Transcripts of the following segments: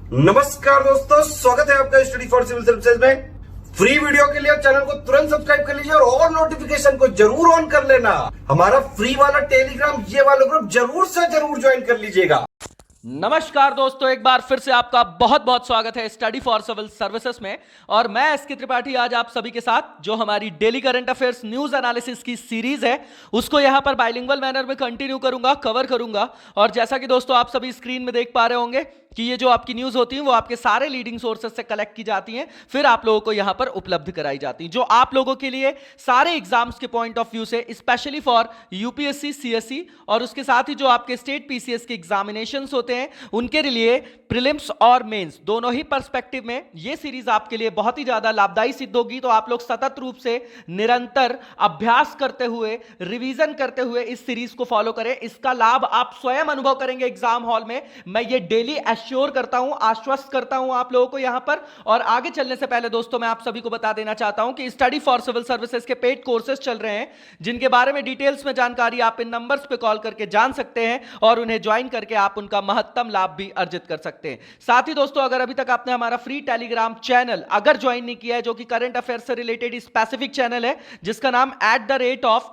नमस्कार दोस्तों, स्वागत है आपका स्टडी फॉर सिविल सर्विसेज में। फ्री वीडियो के लिए चैनल को तुरंत सब्सक्राइब कर लीजिए और नोटिफिकेशन को जरूर ऑन कर लेना। हमारा फ्री वाला टेलीग्राम ये वाला ग्रुप जरूर से जरूर ज्वाइन कर लीजिएगा। नमस्कार दोस्तों, एक बार फिर से आपका बहुत बहुत स्वागत है स्टडी फॉर सिविल सर्विसेज में। और मैं एसके त्रिपाठी आज आप सभी के साथ जो हमारी daily current affairs news analysis की सीरीज है उसको यहां पर बाइलिंगुअल मैनर में कंटिन्यू करूंगा, कवर करूंगा। और जैसा कि दोस्तों आप सभी स्क्रीन में देख पा रहे होंगे कि ये जो आपकी न्यूज होती है वो आपके सारे लीडिंग सोर्सेज से कलेक्ट की जाती हैं, फिर आप लोगों को यहां पर उपलब्ध कराई जाती हैं, जो आप लोगों के लिए सारे एग्जाम्स के पॉइंट ऑफ व्यू से स्पेशली फॉर यूपीएससी, सीएससी और उसके साथ ही जो आपके स्टेट पीसीएस के एग्जामिनेशंस होते हैं उनके लिए प्रीलिम्स और मेंस दोनों ही पर्सपेक्टिव में ये सीरीज आपके लिए बहुत ही ज्यादा लाभदायी सिद्ध होगी। तो आप लोग सतत रूप से निरंतर अभ्यास करते हुए, रिवीजन करते हुए इस सीरीज को फॉलो करें। इसका लाभ आप स्वयं अनुभव करेंगे एग्जाम हॉल में। मैं ये डेली एश्योर करता हूं, आश्वस्त करता हूं आप लोगों को यहां पर। और आगे चलने से पहले दोस्तों मैं आप सभी को बता देना चाहता हूं कि स्टडी फॉर सिविल सर्विसेज के पेड कोर्सेज चल रहे हैं, जिनके बारे में डिटेल्स में जानकारी आप इन नंबर्स पे कॉल करके जान सकते हैं और उन्हें ज्वाइन करके आप उनका महत्तम लाभ भी अर्जित कर सकते हैं। साथ ही दोस्तों अगर अभी तक आपने हमारा फ्री टेलीग्राम चैनल अगर ज्वाइन नहीं किया है, जो कि करंट अफेयर्स से रिलेटेड स्पेसिफिक चैनल है जिसका नाम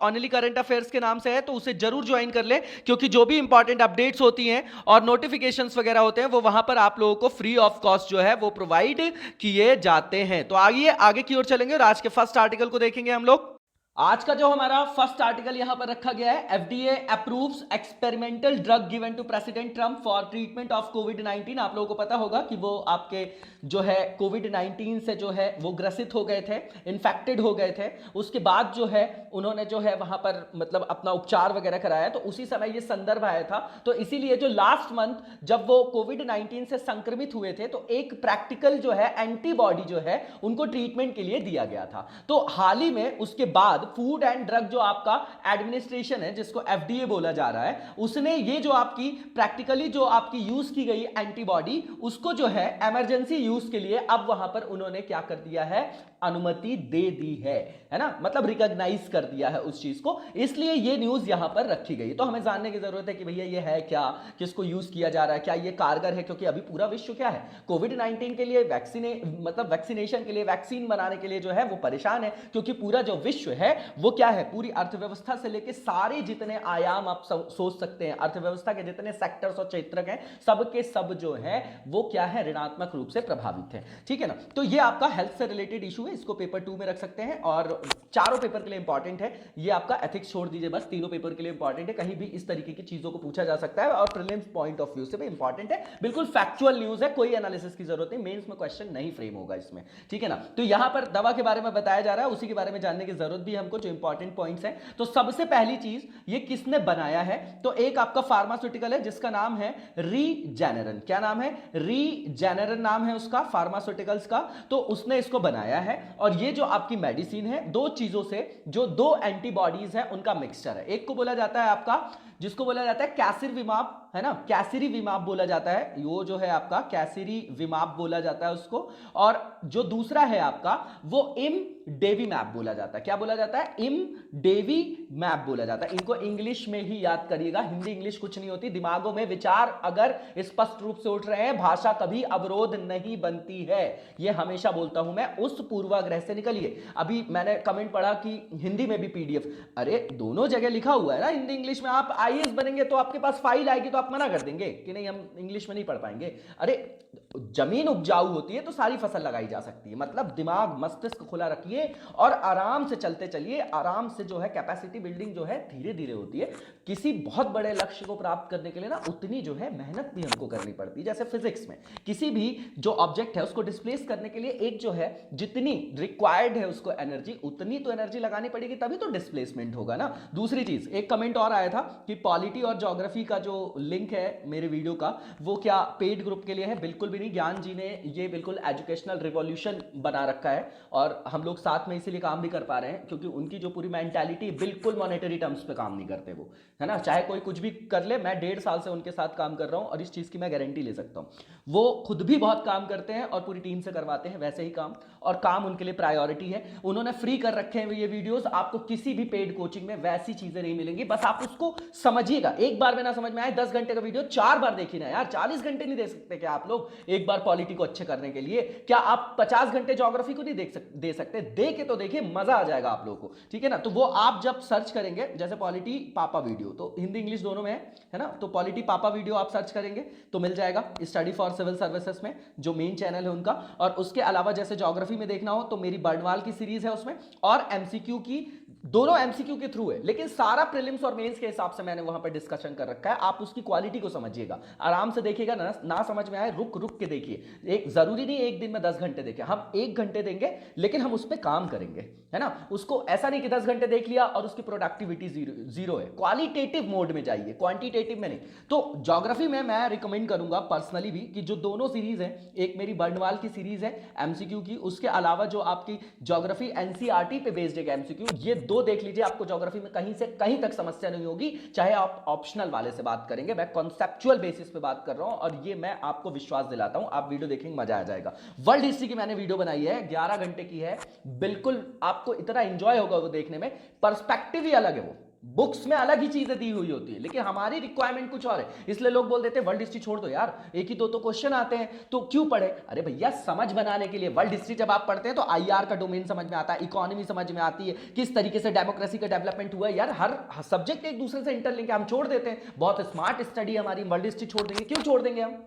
@ऑनली करंट अफेयर्स के नाम से है, तो उसे जरूर ज्वाइन कर ले, क्योंकि जो भी इंपॉर्टेंट अपडेट्स होती हैं और नोटिफिकेशंस वगैरह होते हैं वो वहां पर आप लोगों को फ्री ऑफ कॉस्ट जो है वो प्रोवाइड किए जाते हैं। तो आइए आगे की ओर चलेंगे और आज के फर्स्ट आर्टिकल को देखेंगे हम लोग। आज का जो हमारा फर्स्ट आर्टिकल यहां पर रखा गया है, FDA approves experimental drug given to president Trump for treatment of कोविड-19। आप लोगों को पता होगा कि वो आपके जो है कोविड-19 से जो है वो ग्रसित हो गए थे, इन्फेक्टेड हो गए थे। उसके बाद जो है उन्होंने जो है वहां पर मतलब अपना उपचार वगैरह कराया, तो उसी समय ये संदर्भ आया था। तो इसीलिए जो लास्ट मंथ जब वो कोविड-19 से संक्रमित हुए थे तो एक प्रैक्टिकल जो है एंटीबॉडी जो है उनको ट्रीटमेंट के लिए दिया गया था। तो हाल ही में उसके बाद फूड एंड ड्रग जो आपका एडमिनिस्ट्रेशन है, जिसको एफडीए बोला जा रहा है, उसने ये जो आपकी प्रैक्टिकली जो आपकी यूज की गई एंटीबॉडी उसको जो है इमरजेंसी यूज के लिए अब वहां पर उन्होंने क्या कर दिया है, अनुमति दे दी है ना, मतलब रिकॉग्नाइज कर दिया है उस चीज को। इसलिए ये न्यूज यहां पर रखी गई। तो हमें जानने की जरूरत है कि भैया ये है क्या, किसको यूज किया जा रहा है, क्या ये कारगर है, क्योंकि अभी पूरा विश्व क्या है कोविड-19 के लिए वैक्सीनेशन के लिए, वैक्सीन बनाने के लिए जो है वो परेशान है, क्योंकि पूरा जो विश्व है वो क्या है, पूरी अर्थव्यवस्था से लेकर सारे जितने आयाम आप सोच सकते हैं, अर्थव्यवस्था के जितने सेक्टर्स और क्षेत्र हैं सबके सब जो है वो क्या है, ऋणात्मक रूप से प्रभावित है। ठीक है ना। तो ये आपका हेल्थ से रिलेटेड इशू है, इसको पेपर 2 में रख सकते हैं और चारों पेपर के लिए इंपॉर्टेंट है। ये आपका एथिक्स छोड़ दीजिए, बस तीनों पेपर के लिए इंपॉर्टेंट है, कहीं भी इस तरीके की चीजों को पूछा जा सकता है और प्रीलिम्स पॉइंट ऑफ व्यू से भी इंपॉर्टेंट है। बिल्कुल फैक्चुअल न्यूज है, कोई एनालिसिस की जरूरत नहीं, मेंस में क्वेश्चन नहीं फ्रेम होगा इसमें। ठीक है ना। तो यहां पर दवा के बारे में बताया जा रहा है, उसी के बारे में जानने की जरूरत भी हमको, जो इंपॉर्टेंट पॉइंट्स हैं। तो सबसे पहली चीज, ये किसने बनाया है, तो एक आपका फार्मास्यूटिकल है जिसका नाम है रीजेनरन। क्या नाम है, रीजेनरन नाम है उसका, फार्मास्यूटिकल्स का। तो उसने इसको बनाया है और ये जो आपकी मेडिसिन है दो चीजों से, जो दो एंटीबॉडीज है उनका मिक्सचर है। एक को बोला जाता है आपका, जिसको बोला जाता है कैसिरविमाब, है ना, कैसिरीविमाब बोला जाता है, वो जो है आपका कैसिरीविमाब बोला जाता है उसको। और जो दूसरा है आपका वो इमडेवीमैब बोला जाता है। क्या बोला जाता है, इमडेवीमैब बोला जाता है। इनको इंग्लिश में ही याद करिएगा, हिंदी इंग्लिश कुछ नहीं होती। दिमागों में विचार अगर स्पष्ट रूप से उठ रहे हैं, भाषा कभी अवरोध नहीं बनती है, ये हमेशा बोलता हूं मैं। उस पूर्वाग्रह से निकलिए। अभी मैंने कमेंट पढ़ा कि हिंदी में भी पीडीएफ, अरे दोनों जगह लिखा हुआ है ना हिंदी इंग्लिश में। आप आईएएस बनेंगे तो आपके पास फाइल आएगी तो आप मना कर देंगे कि नहीं हम इंग्लिश में नहीं पढ़ पाएंगे। अरे जमीन उपजाऊ होती है तो सारी फसल लगाई जा सकती है। मतलब दिमाग मस्तिष्क खुला रखिए और आराम से चलते चलिए। आराम से जो है कैपेसिटी बिल्डिंग जो है धीरे धीरे होती है। किसी बहुत बड़े लक्ष्य को प्राप्त करने के लिए ना उतनी जो है मेहनत भी हमको करनी पड़ती है। जैसे फिजिक्स में किसी भी जो ऑब्जेक्ट है उसको डिस्प्लेस करने के लिए एक जो है जितनी रिक्वायर्ड है उसको एनर्जी, उतनी तो एनर्जी लगानी पड़ेगी, तभी तो डिस्प्लेसमेंट होगा ना। दूसरी चीज, एक कमेंट और आया था कि पॉलिटी और ज्योग्राफी का जो लिंक है मेरे वीडियो का वो क्या पेड ग्रुप के लिए है, बिल्कुल भी नहीं। ज्ञान जी ने ये बिल्कुल एजुकेशनल रिवॉल्यूशन बना रखा है और हम लोग साथ में इसीलिए काम भी कर पा रहे हैं, क्योंकि उनकी जो पूरी मेंटालिटी बिल्कुल मॉनेटरी टर्म्स पे काम नहीं करते वो, है ना। चाहे कोई कुछ भी कर ले, मैं 1.5 साल से उनके साथ काम कर रहा हूं और इस चीज की मैं गारंटी ले सकता हूं। वो खुद भी बहुत काम करते हैं और पूरी टीम से करवाते हैं वैसे ही काम, और काम उनके लिए प्रायोरिटी है। उन्होंने फ्री कर रखे हैं ये वीडियोस, आपको किसी भी पेड कोचिंग में वैसी चीजें नहीं मिलेंगी। बस आप उसको समझिएगा। एक बार में ना समझ में आए, 10 घंटे का वीडियो 4 बार देखिए ना यार, 40 घंटे नहीं दे सकते क्या आप लोग एक बार पॉलिटी को अच्छे करने के लिए? क्या आप 50 घंटे ज्योग्राफी को नहीं दे सकते? दे के तो देखिए, मजा आ जाएगा आप लोगों को, ठीक है ना। तो वो आप जब सर्च करेंगे, जैसे पॉलिटी पापा वीडियो, तो हिंदी इंग्लिश दोनों में है ना, तो पॉलिटी पापा वीडियो आप सर्च करेंगे तो मिल जाएगा स्टडी फॉर सिविल सर्विसेज में, जो मेन चैनल है उनका। और उसके अलावा जैसे ज्योग्राफी में देखना हो तो मेरी बर्नवाल की सीरीज है उसमें, और एमसीक्यू की, दोनों एमसीक्यू के थ्रू है, लेकिन सारा प्रीलिम्स और मेंस के हिसाब से मैंने वहां पर डिस्कशन कर रखा है। आप उसकी क्वालिटी को समझिएगा, आराम से देखिएगा, ना समझ में आए रुक रुक के देखिए। एक जरूरी नहीं एक दिन में 10 घंटे देखें, हम 1 घंटे देंगे लेकिन हम उस पर काम करेंगे, है ना। उसको ऐसा नहीं कि 10 घंटे देख लिया और उसकी प्रोडक्टिविटी जीरो है। क्वालिटेटिव मोड में जाइए, क्वांटिटेटिव में नहीं। तो ज्योग्राफी में मैं रिकमेंड करूंगा पर्सनली भी कि जो दोनों सीरीज है, एक मेरी बर्नवाल की सीरीज है एमसीक्यू की, उसके अलावा जो आपकी ज्योग्राफी एनसीईआरटी पे बेस्ड है एमसीक्यू, ये दो देख लीजिए। आपको ज्योग्राफी में कहीं से कहीं तक समस्या नहीं होगी, चाहे आप ऑप्शनल वाले से बात करेंगे। मैं कॉन्सेप्चुअल बेसिस पे बात कर रहा हूं और ये मैं आपको विश्वास दिलाता हूं, आप वीडियो देखेंगे मजा आ जाएगा। वर्ल्ड हिस्ट्री की मैंने वीडियो बनाई है, 11 घंटे की है, बिल्कुल आपको इतना एंजॉय होगा वो देखने में। पर्सपेक्टिव ही अलग है, वो बुक्स में अलग ही चीजें दी हुई होती है, लेकिन हमारी रिक्वायरमेंट कुछ और है। इसलिए लोग बोल देते हैं वर्ल्ड हिस्ट्री छोड़ दो यार, एक ही दो तो क्वेश्चन आते हैं तो क्यों पढ़े। अरे भैया, समझ बनाने के लिए वर्ल्ड हिस्ट्री जब आप पढ़ते हैं तो आईआर का डोमेन समझ में आता है, इकोनॉमी समझ में आती है, किस तरीके से डेमोक्रेसी का डेवलपमेंट हुआ है। यार हर सब्जेक्ट एक दूसरे से इंटरलिंक है, हम छोड़ देते हैं। बहुत स्मार्ट स्टडी हमारी, वर्ल्ड हिस्ट्री छोड़ देंगे, क्यों छोड़ देंगे हम?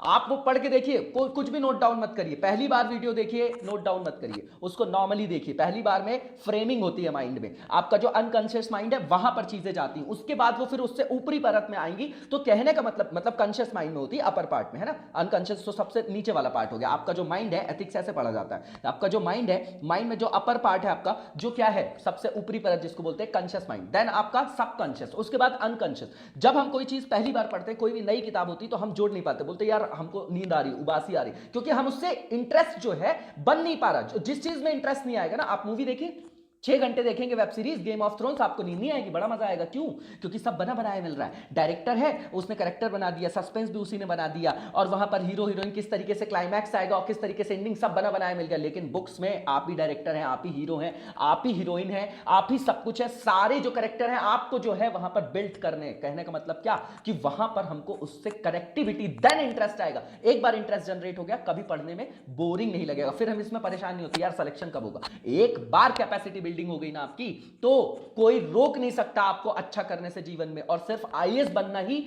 आप वो पढ़ के देखिए, कुछ भी नोट डाउन मत करिए। पहली बार वीडियो देखिए, नोट डाउन मत करिए, उसको नॉर्मली देखिए। पहली बार में फ्रेमिंग होती है माइंड में, आपका जो अनकॉन्शियस माइंड है वहां पर चीजें जाती हैं, उसके बाद वो फिर उससे ऊपरी परत में आएंगी। तो कहने का मतलब कॉन्शियस माइंड में होती है अपर पार्ट में, है ना। अनकॉन्शियस तो सबसे नीचे वाला पार्ट हो गया। आपका जो माइंड है, एथिक्स ऐसे पढ़ा जाता है, आपका जो माइंड है, माइंड में जो अपर पार्ट है आपका, जो क्या है, सबसे ऊपरी परत जिसको बोलते हैं कॉन्शियस माइंड, देन आपका सबकॉन्शियस, उसके बाद अनकॉन्शियस। जब हम कोई चीज पहली बार पढ़ते हैं, कोई भी नई किताब होती तो हम जोड़ नहीं पाते, बोलते यार हमको नींद आ रही, उबासी आ रही, क्योंकि हम उससे इंटरेस्ट जो है बन नहीं पा रहा। जिस चीज में इंटरेस्ट नहीं आएगा ना, आप मूवी देखिए 6 घंटे देखेंगे web series game of thrones, आपको नींद नहीं आएगी, बड़ा मजा आएगा। क्यों? क्योंकि सब बना बनाया मिल रहा है। डायरेक्टर है, उसने कैरेक्टर बना दिया, सस्पेंस भी उसी ने बना दिया, और वहां पर हीरो हीरोइन किस तरीके से क्लाइमैक्स आएगा और किस तरीके से एंडिंग, सब बना बनाया मिल गया। लेकिन बुक्स में आप ही डायरेक्टर हैं, आप ही हीरो हैं, आप ही हीरोइन हैं, आप ही सब कुछ है। सारे जो कैरेक्टर हैं आपको जो है वहां पर बिल्ड करने। कहने का मतलब क्या, कि वहां पर हमको उससे कनेक्टिविटी, देन इंटरेस्ट आएगा। एक बार इंटरेस्ट जनरेट हो गया, कभी पढ़ने में बोरिंग नहीं लगेगा, फिर हम इसमें परेशान नहीं होती यार सिलेक्शन कब होगा। एक बार कैपेसिटी बिल्डिंग हो गई ना आपकी, तो कोई रोक नहीं सकता आपको अच्छा करने से जीवन में। और सिर्फ आईएएस बनना ही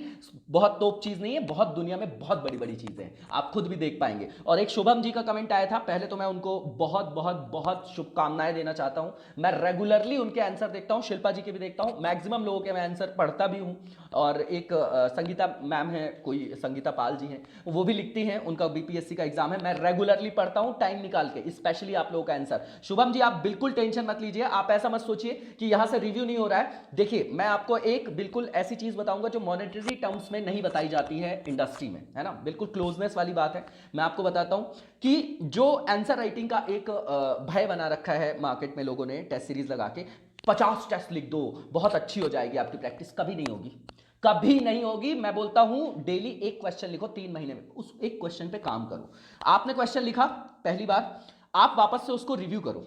बहुत टॉप चीज नहीं है, बहुत दुनिया में बहुत बड़ी बड़ी चीजें हैं, आप खुद भी देख पाएंगे। और एक शुभम जी का कमेंट आया था, पहले तो मैं उनको बहुत बहुत बहुत शुभकामनाएं देना चाहता हूं। मैं रेगुलरली उनके आंसर देखता हूं, शिल्पा जी के भी देखता हूं, मैक्सिमम लोगों के मैं आंसर पढ़ता भी हूं। और एक संगीता मैम है, कोई संगीता पाल जी हैं, वो भी लिखती हैं, उनका बीपीएससी का एग्जाम है, मैं रेगुलरली पढ़ता हूं टाइम निकाल के, स्पेशली आप लोगों का आंसर। शुभम जी आप बिल्कुल टेंशन मत लीजिए, आप ऐसा मत सोचिए कि यहां से रिव्यू नहीं हो रहा है। देखिए मैं आपको एक बिल्कुल ऐसी चीज बताऊंगा जो मॉनेटरी टर्म्स में नहीं बताई जाती है इंडस्ट्री में, है ना, बिल्कुल क्लोजनेस वाली बात है। मैं आपको बताता हूं कि जो आंसर राइटिंग का एक भय बना रखा है मार्केट में लोगों ने, टेस्ट सीरीज लगा के 50 टेस्ट लिख दो, बहुत अच्छी हो जाएगी आपकी प्रैक्टिस, कभी नहीं होगी, कभी नहीं होगी। मैं बोलता हूं डेली एक क्वेश्चन लिखो 3 महीने में, उस एक क्वेश्चन पे काम करो। आपने क्वेश्चन लिखा पहली बार, आप वापस से उसको रिव्यू करो,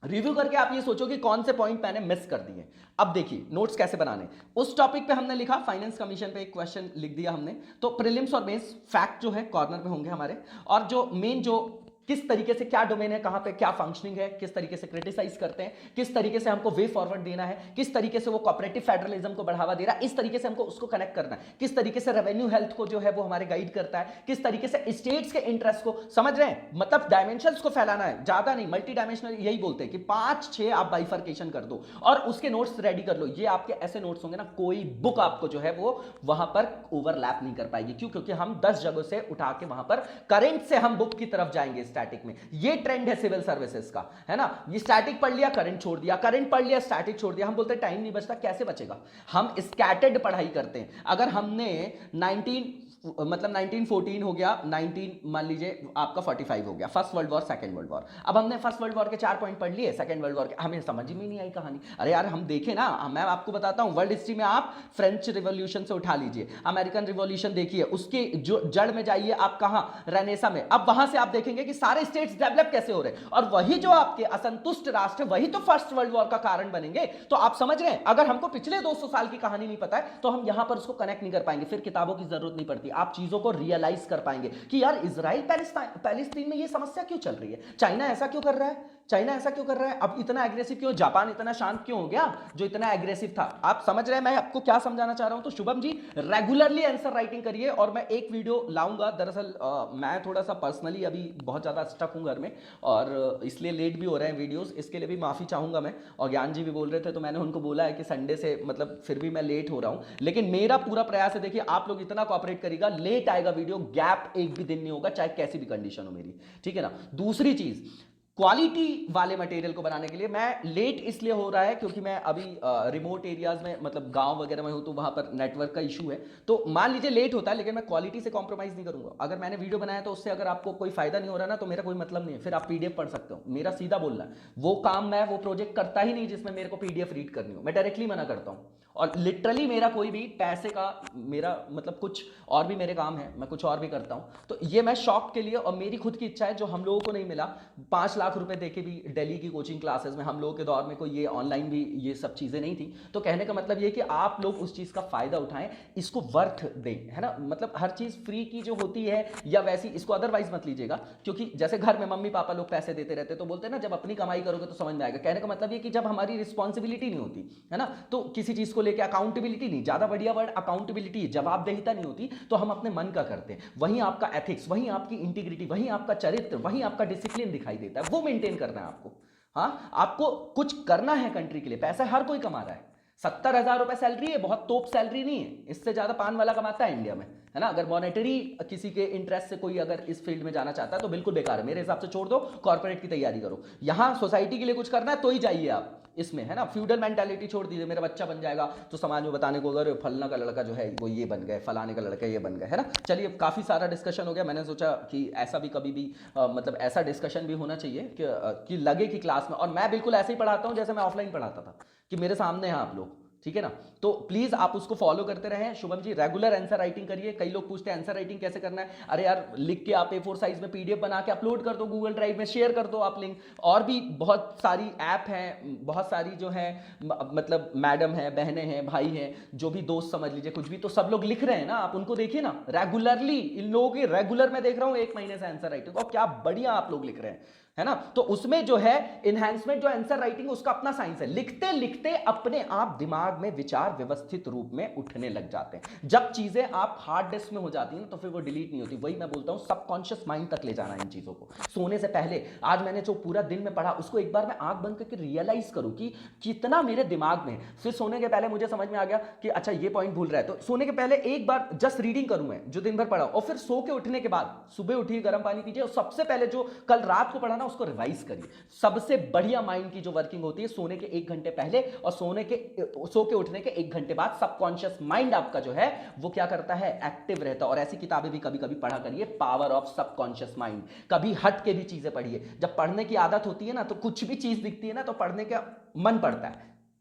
रिव्यू करके आप ये सोचो कि कौन से पॉइंट मैंने मिस कर दिए। अब देखिए नोट्स कैसे बनाने। उस टॉपिक पे हमने लिखा, फाइनेंस कमीशन पे एक क्वेश्चन लिख दिया हमने, तो प्रीलिम्स और मेंस फैक्ट जो है कॉर्नर पे होंगे हमारे, और जो मेन जो किस तरीके से क्या डोमेन है, कहां पे क्या फंक्शनिंग है, किस तरीके से क्रिटिसाइज करते हैं, किस तरीके से हमको वे फॉरवर्ड देना है, किस तरीके से वो कोऑपरेटिव फेडरलिज्म को बढ़ावा दे रहा है, इस तरीके से हमको उसको कनेक्ट करना है, किस तरीके से रेवेन्यू हेल्थ को जो है वो हमारे गाइड करता है, किस तरीके से स्टेट्स के इंटरेस्ट को, समझ रहे हैं, मतलब डायमेंशंस को फैलाना है, ज्यादा नहीं, मल्टी डायमेंशनल यही बोलते हैं कि 5-6 आप बाइफर्केशन कर दो और उसके नोट्स रेडी कर लो। ये आपके ऐसे नोट्स होंगे ना, कोई बुक आपको जो है वो वहां पर ओवरलैप नहीं कर पाएगी। क्यों? क्योंकि हम 10 जगहों से उठा के वहां पर करंट से हम बुक की तरफ जाएंगे स्टैटिक में। ये ट्रेंड है सिविल सर्विसेज का, है ना। ये स्टैटिक पढ़ लिया, करंट छोड़ दिया, करंट पढ़ लिया, स्टैटिक छोड़ दिया। हम बोलते हैं टाइम नहीं बचता, कैसे बचेगा? हम स्कैटर्ड पढ़ाई करते हैं। अगर हमने 1914 हो गया, 19 मान लीजिए आपका 45 हो गया, first world war, second world war. अब हमने फर्स्ट वर्ल्ड वॉर के 4 पॉइंट पढ़ लिए, सेकंड वर्ल्ड वॉर के हमें समझ में नहीं आई कहानी। अरे यार हम देखें ना, मैं आपको बताता हूं, वर्ल्ड हिस्ट्री में आप फ्रेंच रिवॉल्यूशन से उठा लीजिए, अमेरिकन रिवॉल्यूशन देखिए, उसके जो जड़ में जाइए आप कहां, रेनेसा में। अब वहां से आप देखेंगे कि सारे स्टेट्स डेवलप कैसे हो रहे हैं, और वही जो आपके असंतुष्ट राष्ट्र वही तो फर्स्ट वर्ल्ड वॉर का कारण बनेंगे। तो आप समझ रहे हैं, अगर हमको पिछले 200 साल की कहानी नहीं पता है तो हम यहां पर उसको कनेक्ट नहीं कर पाएंगे, फिर किताबों की जरूरत नहीं पड़ती। कि आप चीजों को रियलाइज कर पाएंगे कि यार इजराइल पैलेस्टीन में ये समस्या क्यों चल रही है, चाइना ऐसा क्यों कर रहा है, चाइना ऐसा क्यों कर रहा है, अब इतना एग्रेसिव क्यों, जापान इतना शांत क्यों हो गया जो इतना एग्रेसिव था। आप समझ रहे हैं मैं आपको क्या समझाना चाह रहा हूं। तो Shubham ji regularly answer writing करिए और मैं एक वीडियो लाऊंगा। दरअसल मैं थोड़ा सा पर्सनली अभी बहुत ज्यादा स्टक हूं घर में और इसलिए लेट भी हो रहे हैं वीडियोस, इसके लिए भी माफी चाहूंगा मैं। और ज्ञान जी भी बोल रहे थे तो मैंने उनको बोला है कि संडे से मतलब फिर भी मैं लेट हो रहा हूं, लेकिन मेरा पूरा प्रयास है, देखिए आप लोग इतना कोऑपरेट करिएगा, लेट आएगा वीडियो, गैप एक भी दिन नहीं होगा चाहे कैसी भी कंडीशन हो मेरी, ठीक है ना। दूसरी चीज, क्वालिटी वाले मटेरियल को बनाने के लिए मैं लेट इसलिए हो रहा है क्योंकि मैं अभी रिमोट एरियाज में मतलब गांव वगैरह में हूं तो वहां पर नेटवर्क का इशू है, तो मान लीजिए लेट होता है लेकिन मैं क्वालिटी से कॉम्प्रोमाइज नहीं करूंगा। अगर मैंने वीडियो बनाया तो उससे अगर आपको कोई फायदा नहीं हो रहा ना तो मेरा कोई मतलब नहीं है, फिर आप पीडीएफ पढ़ सकते हो, मेरा सीधा बोलना है। वो काम मैं वो प्रोजेक्ट करता ही नहीं जिसमें मेरे को पीडीएफ रीड करनी हो, मैं डायरेक्टली मना करता हूं। और लिटरली मेरा कोई भी पैसे का मेरा मतलब कुछ और भी मेरे काम है, मैं कुछ और भी करता हूं, तो ये मैं शौक के लिए और मेरी खुद की इच्छा है जो हम लोगों को नहीं मिला। 5 लाख रुपए देके भी दिल्ली की कोचिंग क्लासेस में हम लोगों के दौर में कोई ये ऑनलाइन भी ये सब चीजें नहीं थी, तो कहने का मतलब ये कि आप लोग उस चीज का फायदा उठाएं, इसको वर्थ दें, है ना। मतलब हर चीज फ्री की जो होती है या वैसी इसको अदरवाइज मत लीजिएगा, क्योंकि जैसे घर में मम्मी पापा लोग पैसे देते रहते तो बोलते हैं ना जब अपनी कमाई करोगे तो समझ में आएगा। कहने का मतलब ये कि जब हमारी रिस्पॉन्सिबिलिटी नहीं होती है ना, तो किसी चीज को लेकर अकाउंटेबिलिटी नहीं, ज्यादा बढ़िया वर्ड अकाउंटेबिलिटी, जवाबदेहिता नहीं होती तो हम अपने मन का करते हैं, वहीं आपका एथिक्स, वहीं आपकी इंटीग्रिटी, वहीं आपका चरित्र, वहीं आपका डिसिप्लिन दिखाई देता है, वो मेंटेन करना है आपको। हाँ, आपको कुछ करना है कंट्री के लिए, पैसा हर कोई कमा रहा है, 70,000 रुपए सैलरी है, बहुत तोप सैलरी नहीं है, इससे ज्यादा पान वाला कमाता है इंडिया में, है ना। अगर मॉनेटरी किसी के इंटरेस्ट से कोई अगर इस फील्ड में जाना चाहता है तो बिल्कुल बेकार है, मेरे हिसाब से छोड़ दो, कॉर्पोरेट की तैयारी करो। यहां सोसाइटी के लिए कुछ करना है तो ही जाइए आप इसमें, है ना। फ्यूडल मेंटालिटी छोड़ दीजिए, मेरा बच्चा बन जाएगा तो समाज में बताने को अगर फलना का लड़का जो है वो ये बन गए, फलाने का लड़का ये बन गए, है ना। चलिए काफी सारा डिस्कशन हो गया, मैंने सोचा कि ऐसा भी कभी भी मतलब ऐसा डिस्कशन भी होना चाहिए कि लगे कि क्लास में, और मैं बिल्कुल ऐसे ही पढ़ाता हूं जैसे मैं ऑफलाइन पढ़ाता था, कि मेरे सामने हैं आप लोग, ठीक है ना। तो प्लीज आप उसको फॉलो करते रहें। Shubham ji regular answer writing करिए। कई लोग पूछते हैं आंसर राइटिंग कैसे करना है, अरे यार लिख के आप A4 साइज में पीडीएफ बना के अपलोड कर दो, गूगल ड्राइव में शेयर कर दो आप लिंक। और भी बहुत सारी ऐप हैं, बहुत सारी जो है मतलब मैडम है, बहनें हैं, भाई हैं, जो भी दोस्त समझ लीजिए कुछ भी, तो सब लोग लिख रहे हैं ना, आप उनको देखिए ना रेगुलरली। इन लोगों की रेगुलर मैं देख रहा हूं 1 महीने से आंसर राइटिंग, और क्या बढ़िया आप लोग लिख रहे हैं, है ना। तो उसमें जो है इनहैंसमेंट जो आंसर राइटिंग उसका अपना साइंस है, लिखते लिखते अपने आप दिमाग में विचार व्यवस्थित रूप में उठने लग जाते हैं। जब चीजें आप हार्ड डिस्क में हो जाती हैं तो फिर वो डिलीट नहीं होती। वही मैं बोलता हूं सबकॉन्शियस माइंड तक ले जाना है इन चीजों को। सोने से पहले आज मैंने जो पूरा दिन में पढ़ा उसको एक बार मैं आंख बंद करके रियलाइज करूं कि कितना मेरे दिमाग में, फिर सोने के पहले मुझे समझ में आ गया कि अच्छा ये पॉइंट भूल रहा है, तो सोने के पहले एक बार जस्ट रीडिंग करूं मैं जो दिन भर पढ़ा, और फिर सो के उठने के बाद सुबह उठिए, गर्म पानी पीजिए, और सबसे पहले जो कल रात को पढ़ा ना उसको रिवाइज करिए। सबसे बढ़िया माइंड की जो वर्किंग होती है सोने के 1 घंटे पहले और सो के उठने के 1 घंटे बाद, सबकॉन्शियस माइंड आपका जो है वो क्या करता है, एक्टिव रहता है। और ऐसी किताबें भी कभी कभी पढ़ा करिए, पावर ऑफ सबकॉन्शियस माइंड, कभी हट के भी चीजें पढ़िए। जब पढ़ने की आदत होती है ना तो कुछ भी चीज दिखती है ना तो पढ़ने का मन पड़ता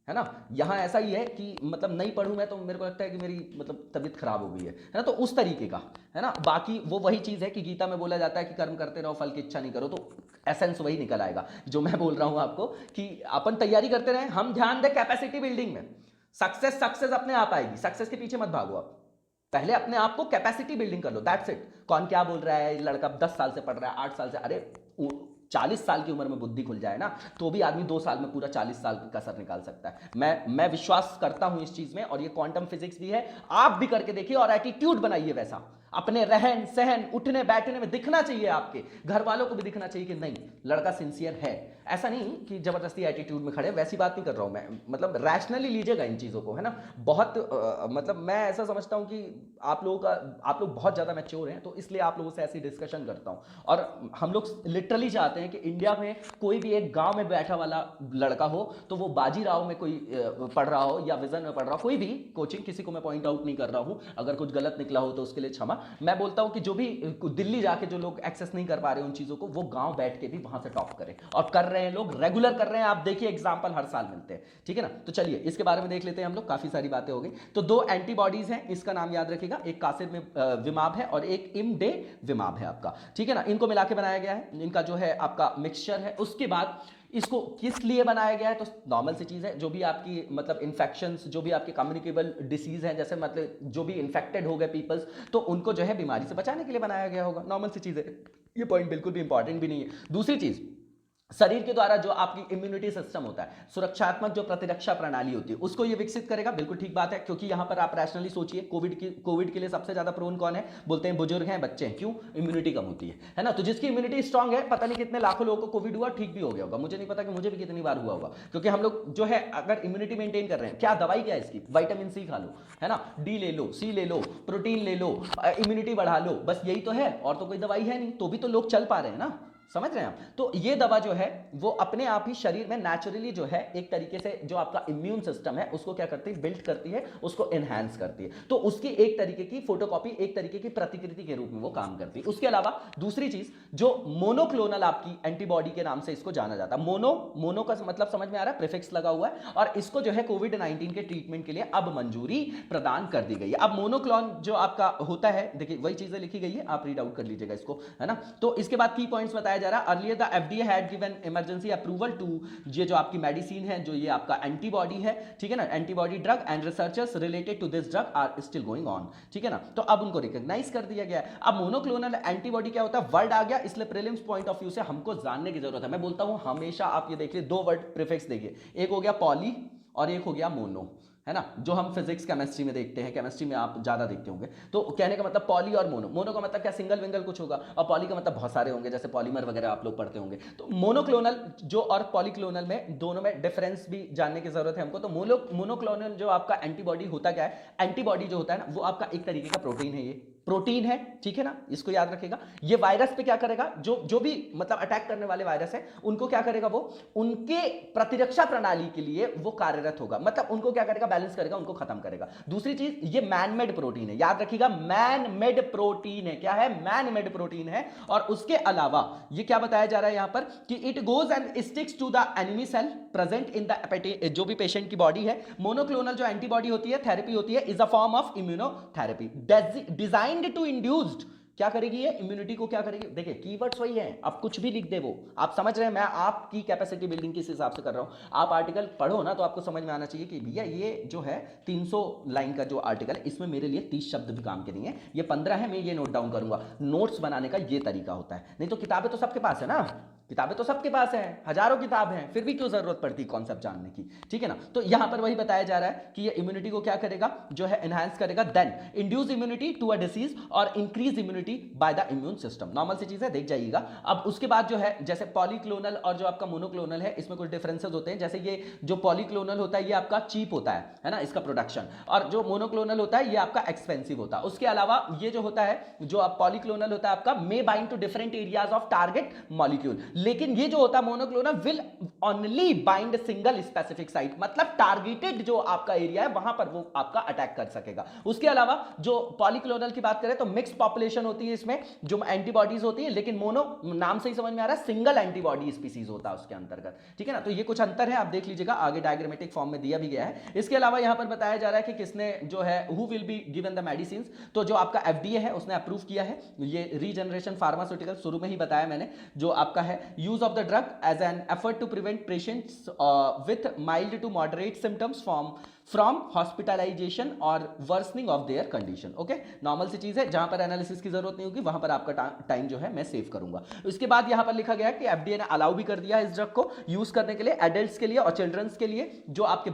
है ना। यहां ऐसा ही है कि मतलब नहीं पढ़ूं मैं तो मेरे को लगता है कि मेरी मतलब तबीयत खराब हो गई है ना, तो उस तरीके का, है ना। बाकी वो वही चीज है कि गीता में बोला जाता है कि कर्म करते रहो फल की इच्छा नहीं करो, तो एसेंस वही निकल आएगा जो मैं बोल रहा हूं आपको कि अपन तैयारी करते रहे, हम ध्यान दें कैपेसिटी बिल्डिंग में। सक्सेस अपने आप आएगी, सक्सेस के पीछे मत भागो आप, पहले अपने आप को कैपेसिटी बिल्डिंग कर लो, दैट्स इट। कौन क्या बोल रहा है, लड़का 10 साल से पढ़ रहा है, 8 साल से, अरे 40 साल की उम्र में बुद्धि खुल जाए ना तो भी आदमी 2 साल में पूरा 40 साल का कसर निकाल सकता है। मैं विश्वास करता हूं इस चीज में, और ये क्वांटम फिजिक्स भी है, आप भी करके देखिए और एटीट्यूड बनाइए वैसा, अपने रहन सहन उठने बैठने में दिखना चाहिए, आपके घर वालों को भी दिखना चाहिए कि नहीं लड़का सिंसियर है। ऐसा नहीं कि जबरदस्ती एटीट्यूड में खड़े, वैसी बात नहीं कर रहा हूं मैं, मतलब रैशनली लीजिएगा इन चीजों को, है ना। बहुत मतलब मैं ऐसा समझता हूं कि आप लोग बहुत ज्यादा मैच्योर हैं, तो इसलिए आप लोगों से ऐसी डिस्कशन करता हूं। और हम लोग लिटरली चाहते हैं कि इंडिया में कोई भी एक गांव में बैठा वाला लड़का हो, तो वो बाजीराव में कोई पढ़ रहा हो या विजन में पढ़ रहा हो, कोई भी कोचिंग, किसी को मैं पॉइंट आउट नहीं कर रहा हूं, अगर कुछ गलत निकला हो तो उसके लिए क्षमा। मैं बोलता हूं कि जो भी दिल्ली जाके जो लोग एक्सेस नहीं कर पा रहे उन चीजों को, वो गांव बैठ के भी वहां से टॉप करें, और कर रहे हैं लोग, रेगुलर कर रहे हैं। आप देखिए एग्जांपल हर साल मिलते हैं, ठीक है ना। तो चलिए इसके बारे में देख लेते हैं हम लोग, काफी सारी बातें हो गई। तो 2 एंटीबॉडीज हैं, इसका नाम याद रखिएगा, एक कासिर में विमाब है और एक इमडे विमाब है आपका, ठीक है ना। इनको मिला के बनाया गया है, इनका जो है आपका मिक्सचर है। उसके बाद इसको किस लिए बनाया गया है? तो नॉर्मल सी चीज़ है, जो भी आपकी मतलब इन्फेक्शंस, जो भी आपके कम्युनिकेबल डिसीज हैं, जैसे मतलब जो भी इन्फेक्टेड हो गए पीपल्स, तो उनको जो है बीमारी से बचाने के लिए बनाया गया होगा। नॉर्मल सी चीज़ है, ये पॉइंट बिल्कुल भी इंपॉर्टेंट भी नहीं है। दूसरी चीज़, शरीर के द्वारा जो आपकी इम्यूनिटी सिस्टम होता है, सुरक्षात्मक जो प्रतिरक्षा प्रणाली होती है, उसको ये विकसित करेगा। बिल्कुल ठीक बात है, क्योंकि यहां पर आप रैशनली सोचिए, कोविड के लिए सबसे ज्यादा प्रोन कौन है? बोलते हैं बुजुर्ग हैं, बच्चे हैं। क्यों? इम्यूनिटी कम होती है ना। तो जिसकी इम्यूनिटी स्ट्रांग है, पता नहीं कितने लाखों लोगों को कोविड हुआ, ठीक भी हो गया होगा। मुझे नहीं पता कि मुझे भी कितनी बार हुआ होगा, क्योंकि हम लोग जो है अगर इम्यूनिटी मेंटेन कर रहे हैं, क्या दवाई क्या है इसकी? विटामिन सी खा लो, है ना, डी ले लो, सी ले लो, प्रोटीन ले लो, इम्यूनिटी बढ़ा लो, बस यही तो है, और तो कोई दवाई है नहीं। तो भी तो लोग चल पा रहे हैं ना, समझ रहे हैं आप? तो ये दवा जो है वो अपने आप ही शरीर में नेचुरली जो है एक तरीके से जो आपका इम्यून सिस्टम है उसको क्या करती है? बिल्ड करती है, उसको एनहांस करती है। तो उसकी एक तरीके की फोटोकॉपी, एक तरीके की प्रतिकृति के रूप में वो काम करती है। उसके अलावा दूसरी चीज, जो मोनोक्लोनल आपकी एंटीबॉडी के नाम से इसको जाना जाता है। मोनो का मतलब समझ में आ रहा है, प्रीफिक्स लगा हुआ है, और इसको जो है कोविड-19 के ट्रीटमेंट के लिए अब मंजूरी प्रदान कर दी गई है। अब मोनोक्लोन जो आपका होता है, देखिए वही चीजें लिखी गई है, आप रीड आउट कर लीजिएगा इसको, है ना। तो इसके बाद की पॉइंट्स बताया जा रहा है। Earlier the FDA had given emergency approval to, ये जो आपकी मेडिसिन है, जो ये आपका एंटीबॉडी है, ठीक है ना, antibody drug, and researchers related to this drug are still going on, ठीक है ना। तो अब उनको रिकॉग्नाइज कर दिया गया है। अब मोनोक्लोनल एंटीबॉडी क्या होता है? वर्ड आ गया, इसलिए प्रीलिम्स पॉइंट ऑफ व्यू से हमको जानने की जरूरत है। मैं बोलता हूं हमेशा आप ये देखिए, दो वर्ड प्रीफिक्स देखिए, एक हो गया पॉली और एक हो गया मोनो, है ना, जो हम फिजिक्स केमिस्ट्री में देखते हैं, केमिस्ट्री में आप ज्यादा देखते होंगे। तो कहने का मतलब पॉली और मोनो, मोनो का मतलब क्या? सिंगल विंगल कुछ होगा, और पॉली का मतलब बहुत सारे होंगे, जैसे पॉलीमर वगैरह आप लोग पढ़ते होंगे। तो मोनोक्लोनल जो और पॉलीक्लोनल में, दोनों में डिफरेंस भी जानने की जरूरत है हमको। तो मोनोक्लोनल जो आपका एंटीबॉडी होता क्या है? एंटीबॉडी जो होता है ना, वो आपका एक तरीके का प्रोटीन है, ये प्रोटीन है, ठीक है ना, इसको याद रखेगा। ये वायरस पे क्या करेगा? जो भी मतलब अटैक करने वाले वायरस है, उनको क्या करेगा? वो उनके प्रतिरक्षा प्रणाली के लिए वो कार्यरत होगा, मतलब उनको क्या करेगा? बैलेंस करेगा, उनको खत्म करेगा। दूसरी चीज, ये मैन मेड प्रोटीन है, याद रखिएगा, मैन मेड प्रोटीन है। क्या है? मैन मेड प्रोटीन है। और उसके अलावा ये क्या बताया जा रहा है यहां पर कि it goes and sticks to the enemy cell present in the जो भी पेशेंट की बॉडी है। मोनोक्लोनल जो एंटीबॉडी होती है, थेरेपी होती है, is a form of immunotherapy design to induced, क्या करेगी ये? इम्यूनिटी को क्या करेगी? देखिए कीवर्ड्स वही हैं, अब कुछ भी लिख दे वो, आप समझ रहे हैं मैं आपकी कैपेसिटी बिल्डिंग किस हिसाब से कर रहा हूं। आप आर्टिकल पढ़ो ना, तो आपको समझ में आना चाहिए कि भैया ये जो है 300 लाइन का जो आर्टिकल है, इसमें मेरे लिए 30 शब्द भी काम के नहीं है, ये 15 है, मैं ये नोट डाउन करूंगा। नोट्स बनाने का ये तरीका होता है, नहीं तो किताबें तो सबके पास है ना, किताबें तो सबके पास हैं, हजारों किताब हैं, फिर भी क्यों जरूरत पड़ती है कॉन्सेप्ट जानने की, ठीक है ना। तो यहां पर वही बताया जा रहा है कि ये इम्यूनिटी को क्या करेगा? जो है एनहांस करेगा, then induce immunity to a disease और increase immunity by the immune system. Normal सी चीज है, देख जाइएगा। अब उसके बाद जो है, जैसे पॉलीक्लोनल और जो आपका मोनोक्लोनल है, इसमें कुछ डिफरेंसेस होते हैं। जैसे ये जो पॉलीक्लोनल होता है, ये आपका चीप होता है ना, इसका प्रोडक्शन, और जो मोनोक्लोनल होता है, ये आपका एक्सपेंसिव होता है। उसके अलावा ये जो होता है, जो आप पॉलीक्लोनल होता है आपका, may bind to different areas of target molecule, लेकिन ये जो होता है monoclonal will only bind single specific site, मतलब टारगेटेड जो आपका एरिया है वहां पर वो आपका अटैक कर सकेगा। उसके अलावा जो पॉलीक्लोनल की बात करें तो मिक्स पॉपुलेशन होती है इसमें, जो एंटीबॉडीज होती है, लेकिन मोनो नाम से ही समझ में आ रहा है, सिंगल एंटीबॉडी स्पीसीज होता है उसके अंतर्गत, ठीक है ना। तो ये कुछ अंतर है, आप देख लीजिएगा, आगे डायग्रामेटिक फॉर्म में दिया भी गया है। इसके अलावा यहां पर बताया जा रहा है कि किसने जो है who will be given the medicine, तो जो आपका एफडीए है उसने अप्रूव किया है ये रीजनरेशन फार्मास्यूटिकल, शुरू में ही बताया मैंने, जो आपका है use of the drug as an effort to prevent patients with mild to moderate symptoms from hospitalization or worsening of their condition. Okay, normal सी चीज है, जहां पर एनालिसिस की जरूरत नहीं होगी वहां पर आपका टाइम जो है मैं सेव करूंगा। उसके बाद यहां पर लिखा गया कि एफडीए ने अलाउ भी कर दिया इस ड्रग को यूज करने के लिए एडल्ट्स के लिए और चिल्ड्रंस के लिए, जो आपके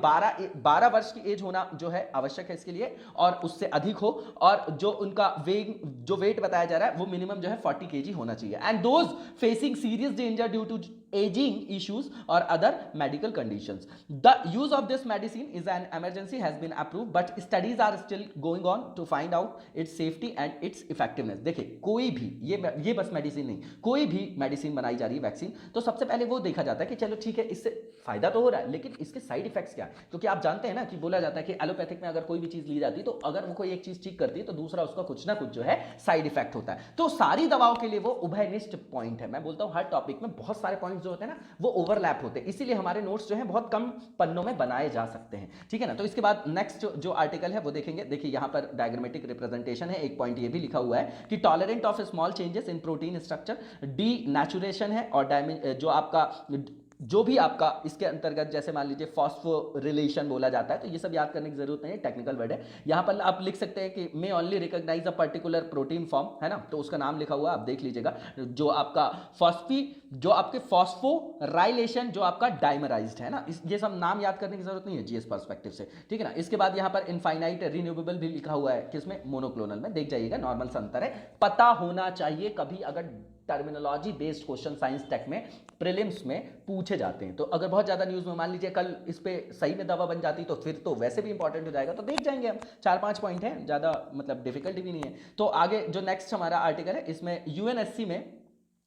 12 वर्ष की एज होना जो है आवश्यक है इसके लिए, और उससे अधिक हो, और जो उनका वेट बताया जा रहा है वो मिनिमम जो है 40 kg होना चाहिए, and those facing serious danger due to aging issues or other medical conditions. The use of this medicine is an emergency has been approved, but studies are still going on to find out its safety and its effectiveness. देखिए कोई भी ये बस medicine नहीं, कोई भी medicine बनाई जा रही है, वैक्सीन, तो सबसे पहले वो देखा जाता है कि चलो ठीक है इससे फायदा तो हो रहा है, लेकिन इसके साइड इफेक्ट्स क्या है। क्योंकि आप जानते हैं ना कि बोला जाता है कि एलोपैथिक में अगर कोई भी चीज ली जाती है तो अगर वो कोई एक चीज ठीक करती है तो दूसरा उसका कुछ ना कुछ जो है साइड इफेक्ट होता है। तो सारी दवाओं के लिए वो उभयनिष्ठ पॉइंट है। मैं बोलता हूं हर टॉपिक में बहुत सारे पॉइंट जो होते हैं ना वो ओवरलैप होते हैं, इसीलिए हमारे नोट्स जो हैं बहुत कम पन्नों में बनाए जा सकते हैं, ठीक है ना। तो इसके बाद नेक्स्ट जो आर्टिकल है वो देखेंगे। देखिए यहां पर डायग्रामेटिक रिप्रेजेंटेशन है, एक पॉइंट ये भी लिखा हुआ है कि tolerant of small changes in protein structure, denaturation है, और जो आपका जो भी आपका इसके अंतर्गत जैसे मान लीजिए फॉस्फोरिलेशन बोला जाता है, तो ये सब याद करने की जरूरत नहीं है, टेक्निकल वर्ड है। यहां पर आप लिख सकते हैं कि may only recognise a particular protein form, है ना, तो उसका नाम लिखा हुआ आप देख लीजिएगा। जो आपका जो आपके फॉस्फोराइलेशन जो आपका डाइमराइज्ड है ना, ये सब नाम याद करने की जरूरत नहीं है जीएस पर्सपेक्टिव से, ठीक है ना। इसके बाद यहां पर इनफाइनाइट रिन्यूएबल भी लिखा हुआ है, किसमें, मोनोक्लोनल में, देख जाइएगा, नॉर्मल सा अंतर है, पता होना चाहिए कभी अगर terminology based question science tech में प्रीलिम्स में पूछे जाते हैं। तो अगर बहुत ज्यादा न्यूज में मान लीजिए कल इस पे सही में दवा बन जाती तो फिर तो वैसे भी इंपॉर्टेंट हो जाएगा, तो देख जाएंगे हम, 4-5 पॉइंट है, ज्यादा मतलब डिफिकल्टी भी नहीं है। तो आगे जो नेक्स्ट हमारा आर्टिकल है, इसमें यूएनएससी में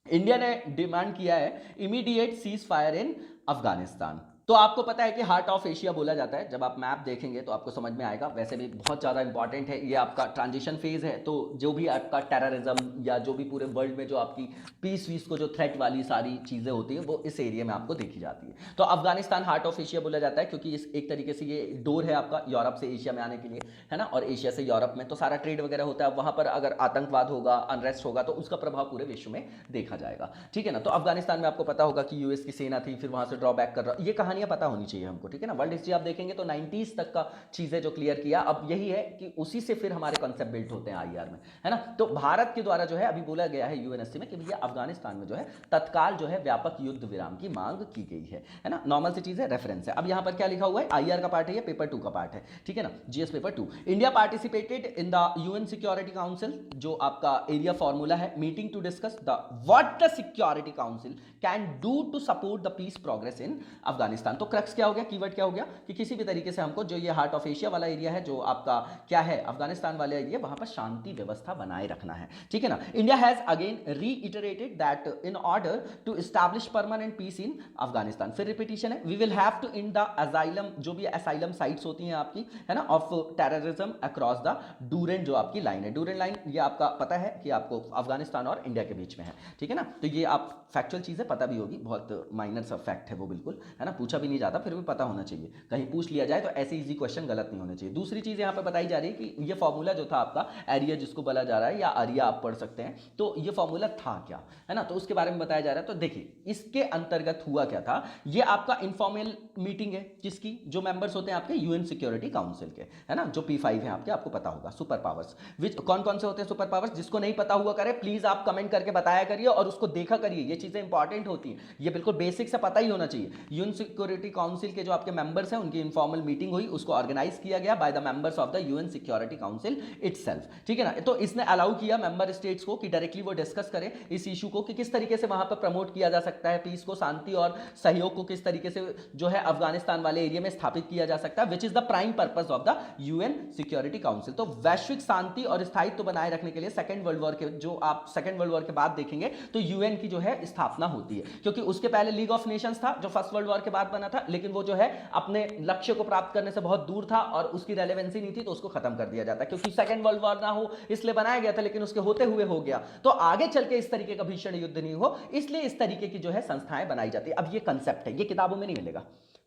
इंडिया ने डिमांड किया है immediate cease fire in Afghanistan. तो आपको पता है कि हार्ट ऑफ एशिया बोला जाता है, जब आप मैप देखेंगे तो आपको समझ में आएगा, वैसे भी बहुत ज़्यादा इंपॉर्टेंट है, ये आपका ट्रांजिशन फेज है। तो जो भी आपका टेररिज्म या जो भी पूरे वर्ल्ड में जो आपकी पीस वीस को जो थ्रेट वाली सारी चीज़ें होती है वो इस एरिया में आपको देखी जाती है। तो अफगानिस्तान हार्ट ऑफ एशिया बोला जाता है क्योंकि इस एक तरीके से ये डोर है आपका यूरोप से एशिया में आने के लिए, है ना, और एशिया से यूरोप में तो सारा ट्रेड वगैरह होता है। वहां पर अगर आतंकवाद होगा, अनरेस्ट होगा, तो उसका प्रभाव पूरे विश्व में देखा जाएगा, ठीक है ना। तो अफगानिस्तान में आपको पता होगा कि यूएस की सेना थी, फिर वहां से ड्रॉबैक कर रहा, ये कहानियां पता होनी चाहिए हमको, ठीक है ना। वर्ल्ड हिस्ट्री आप देखेंगे तो 90s तक का चीजें जो क्लियर किया, अब यही है कि उसी से फिर हमारे कॉन्सेप्ट बिल्ट होते हैं आईआर में, है ना। तो भारत के द्वारा जो है अभी बोला गया है यूएनएससी में कि भैया अफगानिस्तान में जो है तत्काल जो है व्यापक युद्ध विराम की मांग की गई है ना। नॉर्मल सी चीज है, रेफरेंस है। अब यहां पर क्या लिखा हुआ है, आईआर का पार्ट है, ये पेपर 2 का पार्ट है, ठीक है ना, GS paper 2। India participated in the UN security council, जो आपका एरिया फॉर्मूला है, meeting to discuss the what the security council can do to support the peace progress in Afghanistan. तो क्रक्स क्या हो गया, कीवर्ड क्या हो गया, कि किसी भी तरीके से हमको जो ये हार्ट ऑफ एशिया वाला एरिया है, जो आपका क्या है अफगानिस्तान वाला एरिया, वहां पर शांति व्यवस्था बनाए रखना है, ठीक है ना। India has again reiterated that in order to establish permanent peace in Afghanistan, फिर रिपीटिशन है, we will have to in the asylum, जो भी असाइलम साइट्स होती हैं आपकी, है ना, of terrorism across the Durand, जो आपकी लाइन है, डूरेंट लाइन, ये आपका पता है कि आपको अफगानिस्तान और इंडिया के बीच में है, ठीक है ना। तो ये आप फैक्चुअल चीजें पता भी होगी, बहुत माइनर सा फैक्ट है वो, बिल्कुल, है ना, पूछा भी नहीं जाता, फिर भी पता होना चाहिए, कहीं पूछ लिया जाए तो ऐसे इजी क्वेश्चन गलत नहीं होने चाहिए। दूसरी चीज यहां पर बताई जा रही है कि ये फॉर्मूला जो था आपका एरिया, जिसको बोला जा रहा है, या आरिया आप पढ़ सकते हैं, तो ये फॉर्मूला था क्या, है ना, तो उसके बारे में बताया जा रहा है। तो देखिए इसके अंतर्गत हुआ क्या था, ये आपका इनफॉर्मल मीटिंग है, किसकी, जो मेंबर्स होते हैं आपके यूएन सिक्योरिटी काउंसिल के, है ना, जो P5 है आपके, आपको पता होगा, सुपर पावर्स, विच कौन कौन से होते हैं सुपर पावर्स, जिसको नहीं पता हुआ करे प्लीज आप कमेंट करके बताया करिए और उसको देखा करिए, ये चीजें इंपॉर्टेंट होती हैं, ये बिल्कुल बेसिक से पता ही होना चाहिए। यूएन सिक्योरिटी काउंसिल के जो आपके मेंबर्स हैं उनकी इनफॉर्मल मीटिंग हुई, उसको ऑर्गेनाइज किया गया by the members of the UN security council itself, ठीक है ना। तो इसने अलाउ किया मेंबर स्टेट्स को कि डायरेक्टली वो डिस्कस करें इस इशू को, कि किस तरीके से वहां पर प्रमोट किया जा सकता है पीस को, शांति और सहयोग को किस तरीके से जो है अफगानिस्तान वाले एरिया में स्थापित किया जा सकता है, विच is the prime purpose of the UN security council. तो वैश्विक शांति और स्थायित्व बनाए रखने के लिए सेकेंड वर्ल्ड वॉर के, जो आप सेकेंड वर्ल्ड वॉर के बाद देखेंगे तो यूएन की जो है स्थापना होती है, क्योंकि उसके पहले लीग ऑफ नेशंस था जो फर्स्ट वर्ल्ड वॉर के बाद बना था, लेकिन वो जो है अपने लक्ष्य को प्राप्त करने से बहुत दूर था और उसकी रेलेवेंसी नहीं थी, तो उसको खत्म कर दिया जाता है, क्योंकि सेकंड वर्ल्ड वॉर ना हो इसलिए बनाया गया था, लेकिन उसके होते हुए हो गया, तो आगे चल के इस तरीके का भीषण युद्ध नहीं हो, इसलिए इस तरीके की जो है संस्थाएं बनाई जाती है। अब ये कंसेप्ट है, ये किताबों में नहीं मिलेगा,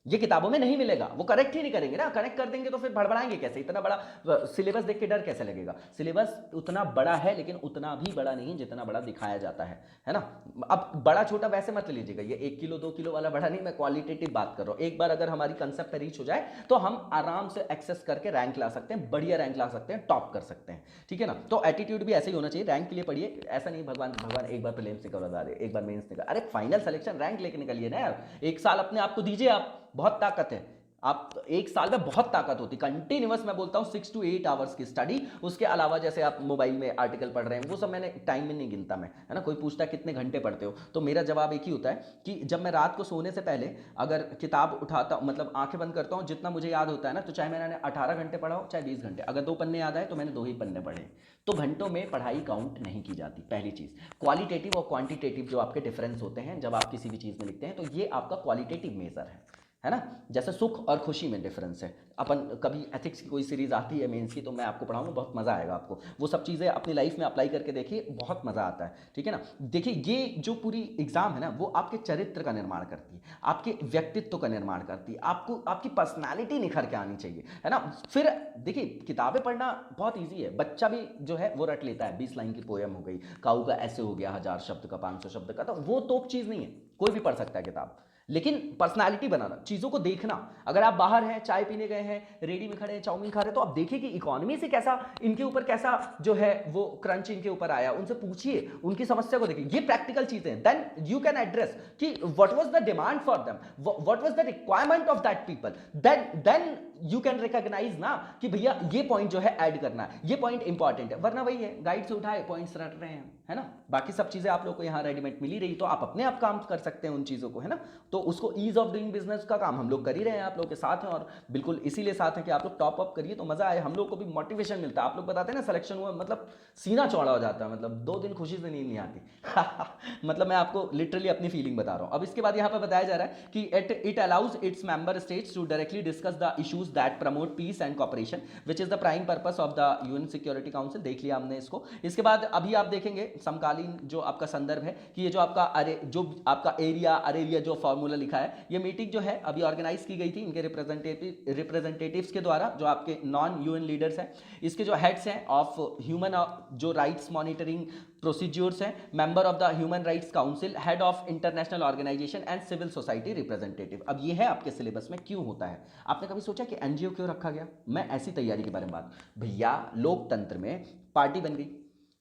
ये किताबों में नहीं मिलेगा, वो करेक्ट ही नहीं करेंगे ना, कनेक्ट कर देंगे तो फिर भड़बड़ाएंगे कैसे, इतना बड़ा सिलेबस देख के डर कैसे लगेगा। सिलेबस उतना बड़ा है लेकिन उतना भी बड़ा नहीं जितना बड़ा दिखाया जाता है ना। अब बड़ा छोटा वैसे मत लीजिएगा, ये 1 किलो 2 किलो वाला बड़ा नहीं, मैं क्वालिटेटिव बात कर रहा हूं। एक बार अगर हमारी कंसेप्ट रीच हो जाए तो हम आराम से एक्सेस करके रैंक ला सकते हैं, बढ़िया रैंक ला सकते हैं, टॉप कर सकते हैं, ठीक है ना। तो एटीट्यूड भी ऐसे ही होना चाहिए, रैंक के लिए पढ़िए, ऐसा नहीं भगवान एक बार प्रीलिम्स निकलवा दे, एक बार मेंस निकल, अरे फाइनल सिलेक्शन रैंक लेके निकलिए ना यार, 1 साल अपने आप को दीजिए, आप बहुत ताकत है, आप 1 साल में बहुत ताकत होती, कंटिन्यूअस मैं बोलता हूं 6 to 8 आवर्स की स्टडी, उसके अलावा जैसे आप मोबाइल में आर्टिकल पढ़ रहे हैं वो सब मैंने टाइम में नहीं गिनता मैं, है ना। कोई पूछता है कितने घंटे पढ़ते हो, तो मेरा जवाब एक ही होता है कि जब मैं रात को सोने से पहले अगर किताब उठाता हूं, मतलब आंखें बंद करता हूं, जितना मुझे याद होता है ना, तो चाहे मैंने 18 घंटे पढ़ा हो चाहे 20 घंटे, अगर 2 पन्ने याद आए तो मैंने 2 ही पन्ने पढ़े, तो घंटों में पढ़ाई काउंट नहीं की जाती। पहली चीज, क्वालिटेटिव और क्वांटिटेटिव जो आपके डिफरेंस होते हैं जब आप किसी भी चीज में लिखते हैं, तो ये आपका क्वालिटेटिव मेजर है ना। जैसे सुख और खुशी में डिफरेंस है। अपन कभी एथिक्स की कोई सीरीज आती है मेंस की, तो मैं आपको पढ़ाऊंगा, बहुत मजा आएगा आपको, वो सब चीजें अपनी लाइफ में अप्लाई करके देखिए, बहुत मजा आता है, ठीक है ना। देखिए ये जो पूरी एग्जाम है ना, वो आपके चरित्र का निर्माण करती है, आपके व्यक्तित्व का निर्माण करती है, आपको आपकी पर्सनैलिटी निखर के आनी चाहिए, है ना। फिर देखिए किताबें पढ़ना बहुत ईजी है, बच्चा भी जो है वो रट लेता है, 20 लाइन की पोएम हो गई, काऊ का ऐसे हो गया 1000 शब्द का 500 शब्द का, तो वो तोप चीज नहीं है, कोई भी पढ़ सकता है किताब। लेकिन पर्सनालिटी बनाना, चीज़ों को देखना। अगर आप बाहर हैं, चाय पीने गए हैं, रेडी में खड़े हैं, चाउमीन खा रहे हैं, तो आप देखिए कि इकोनॉमी से कैसा इनके ऊपर कैसा जो है वो क्रंच इनके ऊपर आया, उनसे पूछिए, उनकी समस्या को देखिए। ये प्रैक्टिकल चीज़ें हैं। देन यू कैन एड्रेस कि what was the demand for them, what was the requirement of that people. Then you can recognize ना कि भैया ये पॉइंट जो है ऐड करना है, ये पॉइंट इंपॉर्टेंट है। वरना वही है, गाइड से उठाए पॉइंट्स रट रहे हैं, है ना। बाकी सब चीजें आप लोग को यहाँ रेडीमेड मिल ही रही, तो आप अपने आप काम कर सकते हैं उन चीजों को, है ना। तो उसको ईज ऑफ डूइंग बिजनेस का काम हम लोग कर ही रहे हैं, आप लोग के साथ हैं, और बिल्कुल इसीलिए साथ है कि आप लोग टॉप अप करिए तो मजा आए, हम लोग को भी मोटिवेशन मिलता है। आप लोग बताते हैं ना सिलेक्शन हुआ, मतलब सीना चौड़ा हो जाता है, मतलब 2 दिन खुशी से नींद नहीं आती। मतलब मैं आपको लिटरली अपनी फीलिंग बता रहा हूँ। अब इसके बाद यहाँ पर बताया जा रहा है कि it allows its member states to directly discuss the issues that promote peace and cooperation which is the prime purpose of the UN security council. देख लिया हमने इसको। इसके बाद अभी आप देखेंगे समकालीन जो आपका संदर्भ है कि ये जो आपका एरिया जो फॉर्मूला लिखा है, ये मीटिंग जो है अभी ऑर्गेनाइज की गई थी इनके रिप्रेजेंटेटिव्स के द्वारा, जो आपके नॉन यूएन लीडर्स हैं, इसके जो हेड्स हैं ऑफ ह्यूमन जो राइट्स मॉनिटरिंग प्रोसीड्यूर्स हैं, member of the human rights council, head of international organization and civil society representative. अब ये है आपके सिलेबस में क्यों होता है। आपने कभी सोचा कि एनजीओ क्यों रखा गया? मैं ऐसी तैयारी के बारे में बात, भैया लोकतंत्र में पार्टी बन गई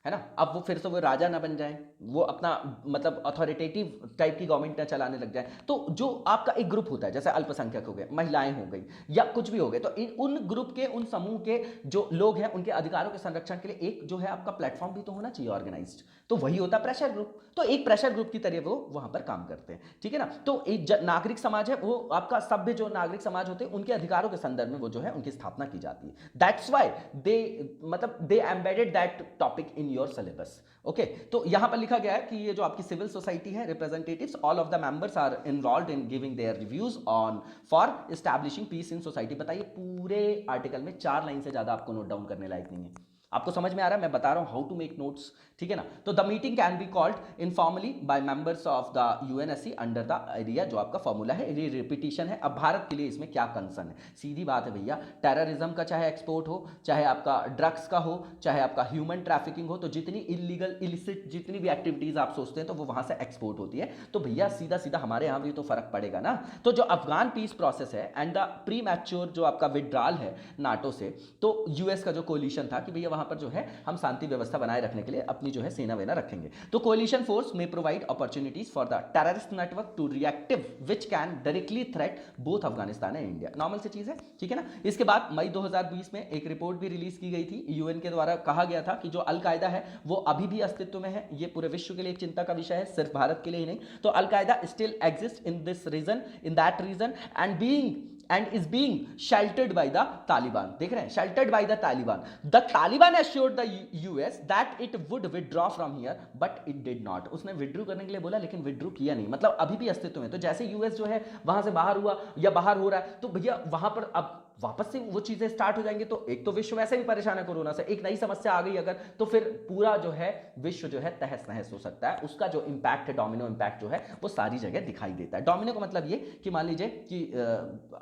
है ना, अब वो फिर से वो राजा ना बन जाए, वो अपना मतलब अथॉरिटेटिव टाइप की गवर्नमेंट ना चलाने लग जाए। तो जो आपका एक ग्रुप होता है, जैसे अल्पसंख्यक हो गए, महिलाएं हो गई, या कुछ भी हो गए, तो उन ग्रुप के, उन समूह के जो लोग हैं, उनके अधिकारों के संरक्षण के लिए एक जो है आपका प्लेटफॉर्म भी तो होना चाहिए ऑर्गेनाइज्ड। तो वही होता है प्रेशर ग्रुप। तो एक प्रेशर ग्रुप की तरह वो वहां पर काम करते हैं, ठीक है ना। तो एक नागरिक समाज है, वो आपका सभ्य जो नागरिक समाज होते हैं, उनके अधिकारों के संदर्भ में वो जो है उनकी स्थापना की जाती है। That's why they embedded that topic in your syllabus. Okay, तो यहां पर लिखा गया है कि ये जो आपकी सिविल सोसाइटी है, representatives, all of the members are involved in giving their reviews on for establishing peace in society. बताइए, पूरे आर्टिकल में 4 लाइन से ज्यादा आपको नोट डाउन करने लायक नहीं है। आपको समझ में आ रहा है, मैं बता रहा हूं हाउ टू मेक नोट्स, ठीक है ना। तो the meeting can be called informally by members of the UNSC under the Arria, जो आपका फॉर्मूला है, ये रिपीटिशन है। अब भारत के लिए इसमें क्या कंसर्न है? सीधी बात है भैया, टेररिज्म का चाहे एक्सपोर्ट हो, चाहे आपका ड्रग्स का हो, चाहे आपका ह्यूमन ट्रैफिकिंग हो, तो जितनी इलीगल इलिसिट जितनी भी एक्टिविटीज आप सोचते हैं तो वो वहां से एक्सपोर्ट होती है। तो भैया सीधा सीधा हमारे यहाँ भी तो फर्क पड़ेगा ना। तो जो अफगान पीस प्रोसेस है एंड द प्री मैच्योर जो आपका विड्रॉल है नाटो से, तो यूएस का जो कोलिशन था कि भैया वहां पर जो है हम शांति व्यवस्था बनाए रखने के लिए अपनी जो है सेना वेना रखेंगे। तो कोलिशन फोर्स में provide opportunities for the terrorist network to reactive which can directly threat both Afghanistan and India. Normal सी चीज है, ठीक है ना। इसके बाद मई 2020 में एक रिपोर्ट भी रिलीज की गई थी यूएन के द्वारा। कहा गया था कि जो अलकायदा है वो अभी भी अस्तित्व में है। ये पूरे विश्व के लिए एक चिंता का विषय है, सिर्फ भारत के लिए ही नहीं। तो Al Qaeda still exist in this region, in that region, and is being sheltered by the Taliban। देख रहे हैं, sheltered by the Taliban। The Taliban assured the US that it would withdraw from here, but it did not। उसने withdrew करने के लिए बोला लेकिन withdrew किया नहीं, मतलब अभी भी अस्तित्व में। तो जैसे यूएस जो है वहां से बाहर हुआ या बाहर हो रहा है, तो भैया वहां पर अब वापस से वो चीजें स्टार्ट हो जाएंगी। तो एक तो विश्व वैसे भी परेशान है कोरोना से, एक नई समस्या आ गई अगर, तो फिर पूरा जो है विश्व जो है तहस नहस हो सकता है। उसका जो इंपैक्ट है, डोमिनो इंपैक्ट जो है, वो सारी जगह दिखाई देता है। डोमिनो का मतलब ये कि मान लीजिए कि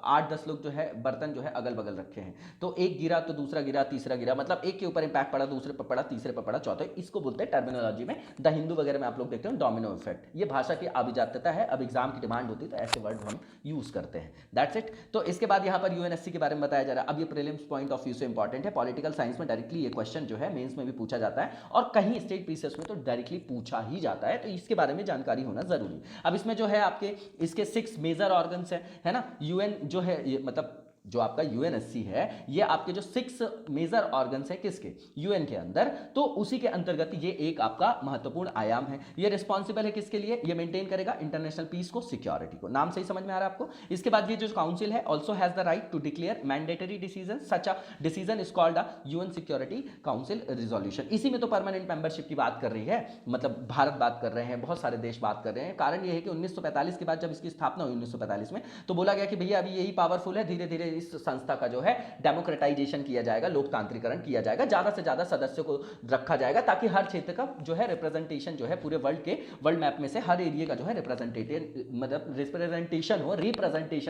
8-10 लोग जो है बर्तन जो है अगल बगल रखे हैं, तो एक गिरा तो दूसरा गिरा, तीसरा गिरा, मतलब एक के ऊपर इंपैक्ट पड़ा, दूसरे पर पड़ा, तीसरे पर पड़ा, चौथे। इसको बोलते हैं टर्मिनोलॉजी में, द हिंदू वगैरह में आप लोग देखते हो डोमिनो इफेक्ट। ये भाषा की अभिजात्यता है, अब एग्जाम की डिमांड होती है तो ऐसे वर्ड हम यूज करते हैं। That's it. तो इसके बाद यहाँ पर यूएनएससी के बारे में बताया जा रहा है। अब ये प्रीलिम्स पॉइंट ऑफ व्यू से इंपॉर्टेंट है। पॉलिटिकल साइंस में डायरेक्टली ये क्वेश्चन जो है मेंस में भी पूछा जाता है, और कहीं स्टेट पीसीएस में तो डायरेक्टली पूछा ही जाता है। तो इसके बारे में जानकारी होना जरूरी। अब इसमें जो है आपके इसके 6 मेजर ऑर्गन्स है ना। यूएन जो है ये मतलब जो आपका यूएनएससी है, ये आपके जो 6 मेजर ऑर्गन्स है किसके, यूएन के अंदर, तो उसी के अंतर्गत ये एक आपका महत्वपूर्ण आयाम है। ये रिस्पॉन्सिबल है किसके लिए? ये मेंटेन करेगा इंटरनेशनल पीस को, सिक्योरिटी को। नाम से ही समझ में आ रहा है आपको। इसके बाद ये जो काउंसिल है also has the right to declare mandatory decision, such a decision is called a UN security council resolution. इसी में तो परमानेंट मेंबरशिप की बात कर रही है, मतलब भारत बात कर रहे हैं, बहुत सारे देश बात कर रहे हैं। कारण ये है कि 1945 के बाद जब इसकी स्थापना हुई 1945 में, तो बोला गया कि भैया अभी यही पावरफुल है, धीरे धीरे इस संस्था का जो है डेमोक्रेटाइजेशन किया जाएगा, लोकतांत्रिकरण किया जाएगा, ज्यादा से ज्यादा सदस्यों को रखा जाएगा ताकि हर क्षेत्र का जो है रिप्रेजेंटेशन जो है पूरे वर्ल्ड मैप में से हर एरिया का जो है रिप्रेजेंटेशन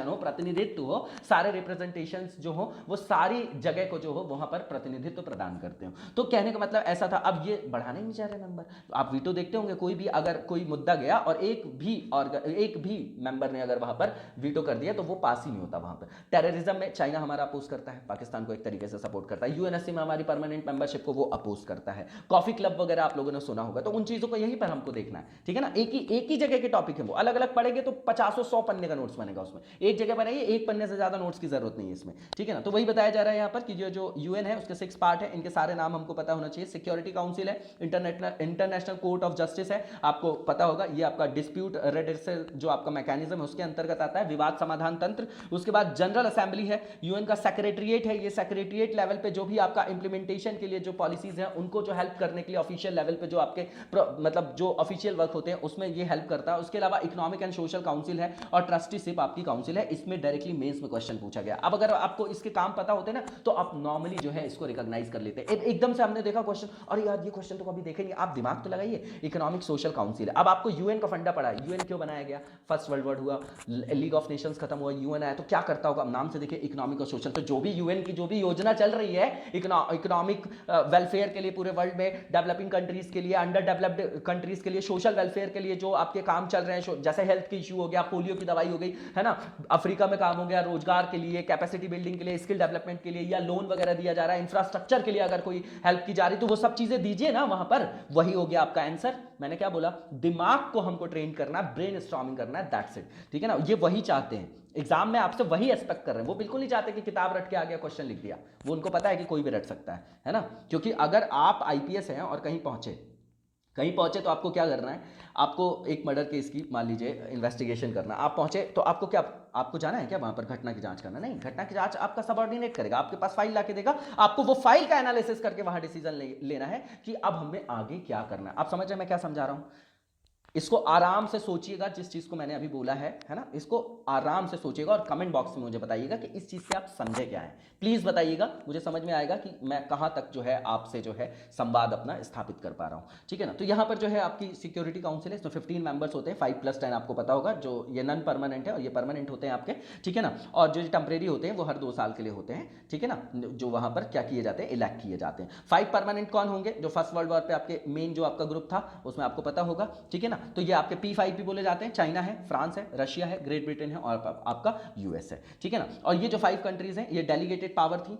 हो, प्रतिनिधित्व हो, सारे रिप्रेजेंटेशन जो हो वो सारी जगह को जो हो वहां पर प्रतिनिधित्व प्रदान करते हो। तो कहने का मतलब ऐसा था। अब ये बढ़ाने नहीं चाह रहे नंबर। आप वीटो देखते होंगे, कोई भी अगर कोई मुद्दा गया और एक भी मेंबर ने अगर वहां पर वीटो कर दिया तो वो पास ही नहीं होता। वहां पर टेररिज्म में चाइना हमारा अपोज करता है, पाकिस्तान को एक तरीके से सपोर्ट करता है, यूएनएससी में हमारी परमानेंट मेंबरशिप को वो अपोज करता है, कॉफी क्लब वगैरह आप लोगों ने सुना होगा। तो उन चीजों को यहीं पर हमको देखना है, ठीक है ना। एक ही जगह के टॉपिक है, वो अलग अलग पढ़ेंगे तो 50-100 पन्ने का नोट्स बनेगा उसमें। एक जगह बनाइए, एक पन्ने से ज्यादा नोट्स की जरूरत नहीं है इसमें, ठीक है ना। तो वही बताया जा रहा है यहाँ पर कि जो यूएन है उसके 6 पार्ट है, इनके सारे नाम हमको पता होना चाहिए। सिक्योरिटी काउंसिल है, इंटरनेशनल कोर्ट ऑफ जस्टिस है, आपको पता होगा, ये आपका डिस्प्यूट रेड्रेसल जो आपका मैकेनिज्म है उसके अंतर्गत आता है, विवाद समाधान तंत्र। उसके बाद जनरल असेंबली है, यूएन का सेक्रेटरिएट है, ये सेक्रेटरिएट लेवल पे जो भी आपका इंप्लीमेंटेशन के लिए जो पॉलिसीज हैं उनको जो हेल्प करने के लिए ऑफिशियल लेवल पे जो आपके मतलब जो ऑफिशियल वर्क होते हैं उसमें ये हेल्प करता है। उसके अलावा इकोनॉमिक एंड सोशल काउंसिल है और ट्रस्टीशिप आपकी काउंसिल है। इसमें डायरेक्टली मेंस में क्वेश्चन पूछा गया। अब अगर आपको इसके काम पता होते ना तो आप नॉर्मली जो है इसको रिकॉग्नाइज कर लेते। एकदम से हमने देखा क्वेश्चन, और यार ये क्वेश्चन तो कभी देखे नहीं, आप दिमाग तो लगाइए। इकोनॉमिक सोशल काउंसिल है। अब आपको यूएन का फंडा पड़ा है, यूएन क्यों बनाया गया? फर्स्ट वर्ल्ड वॉर हुआ, लीग ऑफ नेशंस खत्म हुआ, यूएन आया, तो क्या करता होगा? नाम से देखिए इकोनॉमिक और सोशल। तो जो भी यूएन की जो भी योजना चल रही है इकोनॉमिक वेलफेयर के लिए पूरे वर्ल्ड में, डेवलपिंग कंट्रीज के लिए, अंडर डेवलप्ड कंट्रीज के लिए, सोशल वेलफेयर के लिए जो आपके काम चल रहे हैं, जैसे हेल्थ की इश्यू हो गया, पोलियो की दवाई हो गई, है ना, अफ्रीका में काम हो गया, रोजगार के लिए, कैपेसिटी बिल्डिंग के लिए, स्किल डेवलपमेंट के लिए, या लोन वगैरह दिया जा रहा है, इंफ्रास्ट्रक्चर के लिए अगर कोई हेल्प की जा रही तो वो सब चीजें दीजिए ना वहां पर। वही हो गया आपका आंसर। मैंने क्या बोला? दिमाग को हमको ट्रेन करना है, ब्रेन स्टॉर्मिंग करना है, दैट्स इट, ठीक है ना। ये वही चाहते हैं एग्जाम में, आपसे वही एक्सपेक्ट कर रहे हैं। वो बिल्कुल नहीं चाहते कि किताब रट के आ गया क्वेश्चन लिख दिया। वो उनको पता है कि कोई भी रट सकता है ना। क्योंकि अगर आप आईपीएस हैं और कहीं पहुंचे तो आपको क्या करना है? आपको एक मर्डर केस की मान लीजिए इन्वेस्टिगेशन करना, आप पहुंचे तो आपको जाना है क्या वहां पर घटना की जांच करना? नहीं, घटना की जांच आपका सबऑर्डिनेट करेगा, आपके पास फाइल लाके देगा, आपको वो फाइल का एनालिसिस करके वहां डिसीजन लेना है कि अब हमें आगे क्या करना है। आप समझ रहे हैं मैं क्या समझा रहा हूं? इसको आराम से सोचिएगा, जिस चीज को मैंने अभी बोला है ना, इसको आराम से सोचिएगा और कमेंट बॉक्स में मुझे बताइएगा कि इस चीज से आप समझे क्या है। प्लीज बताइएगा, मुझे समझ में आएगा कि मैं कहां तक जो है आपसे जो है संवाद अपना स्थापित कर पा रहा हूं, ठीक है ना। तो यहां पर जो है आपकी सिक्योरिटी काउंसिल है, इसमें 15 मेंबर्स होते हैं, 5+10 आपको पता होगा। जो ये नॉन परमानेंट है और ये परमानेंट होते हैं आपके, ठीक है ना। और जो टेम्परेरी होते हैं वो हर 2 साल के लिए होते हैं, ठीक है ना। जो वहां पर क्या किए जाते हैं, इलेक्ट किए जाते हैं। 5 परमानेंट कौन होंगे? जो फर्स्ट वर्ल्ड वॉर पे आपके मेन जो आपका ग्रुप था उसमें आपको पता होगा, ठीक है ना। तो ये आपके P5 भी बोले जाते हैं। चाइना है, फ्रांस है, रशिया है, ग्रेट ब्रिटेन है और आपका यूएस है, ठीक है ना। और ये जो 5 कंट्रीज हैं ये डेलीगेटेड पावर थी।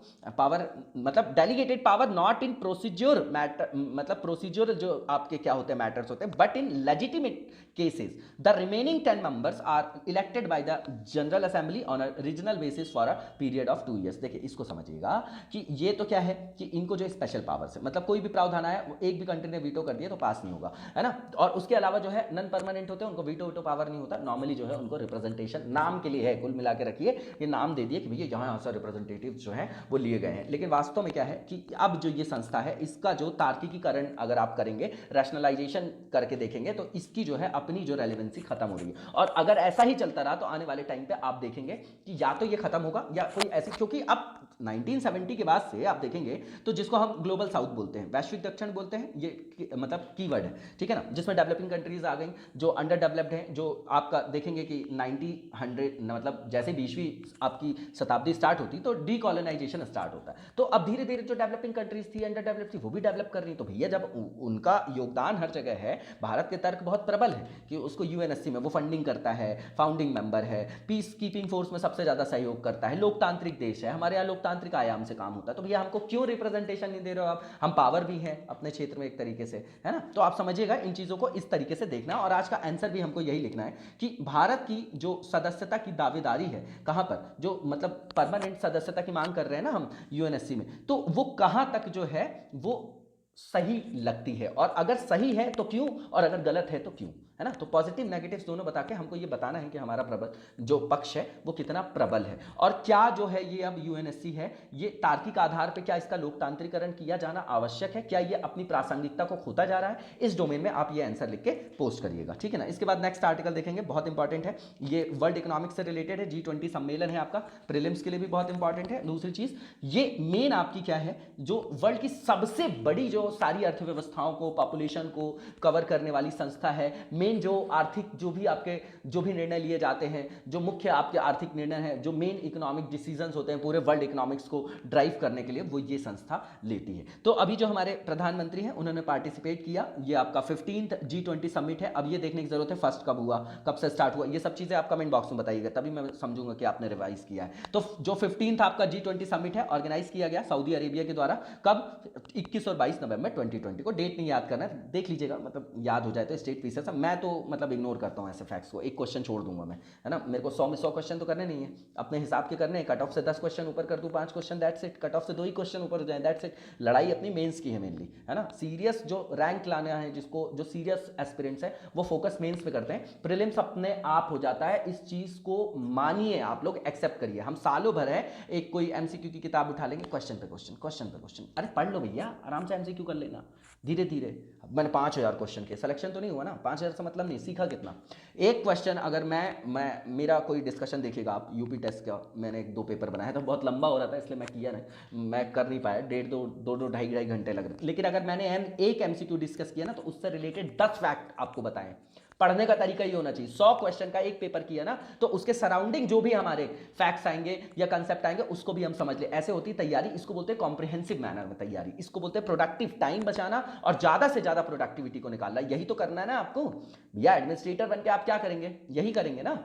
मतलब delegated power not in procedure matter, मतलब प्रोसीजर जो आपके क्या होते हैं मैटर्स होते हैं, but in legitimate cases the remaining 10 members are elected by the general assembly on a regional basis for a period of 2 years। देखिए इसको समझिएगा कि ये तो क्या है कि इनको जो स्पेशल पावर्स है, मतलब कोई भी प्रावधान आया, एक भी कंट्री ने वीटो कर दिया तो पास नहीं होगा, है ना। और उसके अलावा जो है नॉन परमानेंट होते हैं, उनको वीटो पावर नहीं होता। नॉर्मली जो है उनको रिप्रेजेंटेशन नाम के लिए है, कुल मिला के रखिए, ये नाम दे दिए कि भैया यहाँ से रिप्रेजेंटेटिव जो है वो लिए गए हैं। लेकिन वास्तव में क्या है कि अब जो ये संस्था है इसका जो तार्किकीकरण अगर आप करेंगे, रैशनलाइजेशन करके देखेंगे तो इसकी जो है अपनी जो रेलेवेंसी खत्म हो रही है। और अगर ऐसा ही चलता रहा तो आने वाले टाइम पे आप देखेंगे कि या तो ये खत्म होगा या कोई ऐसी, क्योंकि अब 1970 के बाद से आप देखेंगे तो जिसको हम ग्लोबल साउथ बोलते हैं, वैश्विक दक्षिण बोलते हैं, ये मतलब कीवर्ड है, ठीक है ना, जिसमें डेवलपिंग कंट्रीज आ गई, जो अंडर डेवलप्ड है, जो आपका देखेंगे कि 1900 मतलब जैसे 20वीं आपकी शताब्दी स्टार्ट होती तो डीकॉलोनाइजेशन स्टार्ट होता है। तो अब धीरे धीरे जो डेवलपिंग कंट्रीज थी, अंडर डेवलप्ड थी, वो भी डेवलप कर रही। तो भैया जब उनका योगदान हर जगह है, भारत के तर्क बहुत प्रबल है कि उसको यूएनएससी में वो फंडिंग करता है, फाउंडिंग मेंबर है, पीस कीपिंग फोर्स में सबसे ज्यादा सहयोग करता है, लोकतांत्रिक देश है, हमारे यहाँ लोकतांत्रिक आयाम से काम होता है। तो भैया हमको क्यों रिप्रेजेंटेशन नहीं दे रहे हो आप? हम पावर भी हैं अपने क्षेत्र में एक तरीके से, है ना। तो आप समझिएगा इन चीजों को इस तरीके से देखना है। और आज का आंसर भी हमको यही लिखना है कि भारत की जो सदस्यता की दावेदारी है, कहां पर जो मतलब परमानेंट सदस्यता की मांग कर रहे हैं ना हम यूएनएससी में, तो वो कहां तक जो है वो सही लगती है, और अगर सही है तो क्यों, और अगर गलत है तो क्यों। है ना। तो पॉजिटिव नेगेटिव्स दोनों बता के हमको ये बताना है कि हमारा प्रबल जो पक्ष है वो कितना प्रबल है, और क्या जो है ये अब यूएनएससी है ये तार्किक आधार पर क्या इसका लोकतांत्रिकरण किया जाना आवश्यक है, क्या ये अपनी प्रासंगिकता को खोता जा रहा है, इस डोमेन में आप ये आंसर लिख के पोस्ट करिएगा, ठीक है ना। इसके बाद नेक्स्ट आर्टिकल देखेंगे, बहुत इंपॉर्टेंट है, ये वर्ल्ड इकोनॉमिक्स से रिलेटेड है, G20 सम्मेलन है आपका, प्रीलिम्स के लिए भी बहुत इंपॉर्टेंट है। दूसरी चीज ये मेन आपकी क्या है, जो वर्ल्ड की सबसे बड़ी जो सारी अर्थव्यवस्थाओं को पॉपुलेशन को कवर करने वाली संस्था है, मेन जो आर्थिक जो भी निर्णय लिए जाते हैं, जो मुख्य आपके आर्थिक निर्णय हैं, जो मेन इकोनॉमिक डिसीजंस होते हैं पूरे वर्ल्ड इकोनॉमिक्स को ड्राइव करने के लिए, वो ये संस्था लेती है। तो अभी जो हमारे प्रधानमंत्री हैं उन्होंने पार्टिसिपेट किया, ये आपका 15th G20 समिट है। अब ये देखने की जरूरत है फर्स्ट कब हुआ, कब से स्टार्ट हुआ, ये सब चीजें आप कमेंट बॉक्स में बताइएगा, तभी मैं समझूंगा कि आपने रिवाइज किया है। तो जो 15th आपका G20 समिट है ऑर्गेनाइज किया गया सऊदी अरेबिया के द्वारा, कब, 21 और 22 नवंबर 2020 को, डेट नहीं याद करना है, देख लीजिएगा, मतलब याद हो जाए तो स्टेट फीसर्स। मैं तो मतलब इग्नोर करता हूं ऐसे फैक्ट्स को, एक क्वेश्चन छोड़ दूंगा मैं, है ना, मेरे को 100 में 100 क्वेश्चन तो करने नहीं है, अपने हिसाब के करने हैं, कट ऑफ से 10 क्वेश्चन ऊपर कर दूं, 5 question, that's it, cut off से 2 ही क्वेश्चन ऊपर हो जाए, दैट्स इट। लड़ाई अपनी मेंस की है मेनली, है ना, सीरियस जो रैंक लाना है, जिसको जो सीरियस एस्पिरेंट्स है वो फोकस मेंस पे करते हैं, प्रीलिम्स अपने आप हो जाता है। इस चीज को मानिए, आप लोग एक्सेप्ट करिए। हम सालों भर है एक कोई एमसीक्यू की किताब उठा लेंगे, क्वेश्चन पे क्वेश्चन, क्वेश्चन पे क्वेश्चन, अरे पढ़ लो भैया, आराम से एमसीक्यू कर लेना धीरे धीरे। मैंने 5000 क्वेश्चन के सिलेक्शन तो नहीं हुआ ना, 5000 से मतलब नहीं, सीखा कितना। एक क्वेश्चन अगर मैं मेरा कोई डिस्कशन देखिएगा आप यूपी टेस्ट का, मैंने 1-2 पेपर बनाया था, बहुत लंबा हो रहा था इसलिए मैं किया नहीं, मैं कर नहीं पाया, 1.5-2 ढाई घंटे लग रहे। लेकिन अगर मैंने एक एमसीक्यू डिस्कस किया ना, तो उससे रिलेटेड 10 फैक्ट आपको बताएं। पढ़ने का तरीका ये होना चाहिए, 100 क्वेश्चन का एक पेपर किया ना, तो उसके सराउंडिंग जो भी हमारे फैक्ट्स आएंगे या कंसेप्ट आएंगे उसको भी हम समझ ले। ऐसे होती है तैयारी, इसको बोलते हैं कॉम्प्रिहेंसिव मैनर में तैयारी, इसको बोलते हैं प्रोडक्टिव, टाइम बचाना और ज्यादा से ज्यादा प्रोडक्टिविटी को निकालना। यही तो करना है ना आपको, या एडमिनिस्ट्रेटर बन के आप क्या करेंगे, यही करेंगे ना।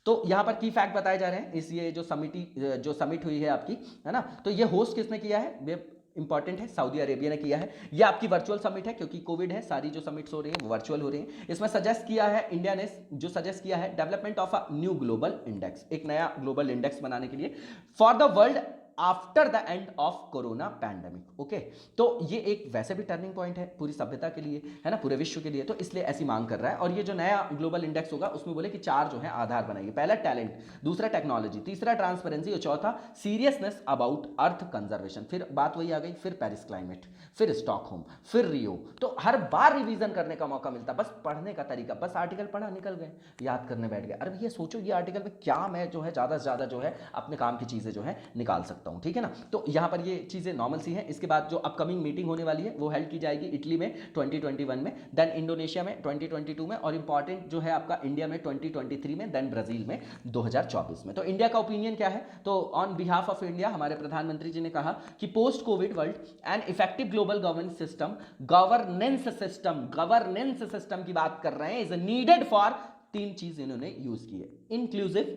तो यहां पर की फैक्ट बताए जा रहे हैं इस ये जो समिट हुई है आपकी, है ना। तो ये होस्ट किसने किया है, इंपॉर्टेंट है, सऊदी अरेबिया ने किया है। ये आपकी वर्चुअल समिट है क्योंकि कोविड है, सारी जो समिट्स हो रही हैं वो वर्चुअल हो रही हैं। इसमें सजेस्ट किया है इंडिया ने, जो सजेस्ट किया है development of a new global index, एक नया ग्लोबल इंडेक्स बनाने के लिए for the world after the end of corona pandemic. Okay, तो ये एक वैसे भी टर्निंग पॉइंट है पूरी सभ्यता के लिए, है ना, पूरे विश्व के लिए, तो इसलिए ऐसी मांग कर रहा है। और ये जो नया ग्लोबल इंडेक्स होगा उसमें बोले कि 4 जो है आधार बनाइए, पहला टैलेंट, दूसरा टेक्नोलॉजी, तीसरा ट्रांसपेरेंसी और चौथा सीरियसनेस अबाउट अर्थ कंजर्वेशन। फिर बात वही आ गई, फिर पेरिस क्लाइमेट, फिर स्टॉकहोम, फिर रियो। तो हर बार रिवीजन करने का मौका मिलता, बस पढ़ने का तरीका, बस आर्टिकल पढ़ा निकल गए, याद करने बैठ गए। अरे ये सोचो ये आर्टिकल में क्या मैं जो है ज्यादा से ज्यादा जो है अपने काम की चीजें जो है निकाल सकता हूं, ठीक है ना। तो यहां पर ये चीजें नॉर्मल सी हैं। इसके बाद जो अपकमिंग मीटिंग होने वाली है वो हेल्ड की जाएगी इटली में 2021 में, देन इंडोनेशिया में 2022 में, और इंपॉर्टेंट जो है आपका इंडिया में 2023 में, देन ब्राजील में 2024 में। तो इंडिया का ओपिनियन क्या है, तो ऑन बिहाफ ऑफ इंडिया हमारे प्रधानमंत्री जी ने कहा कि post Covid world and effective global governance system की बात कर रहे हैं, इज नीडेड फॉर 3 चीज इन्होंने यूज की है, inclusive,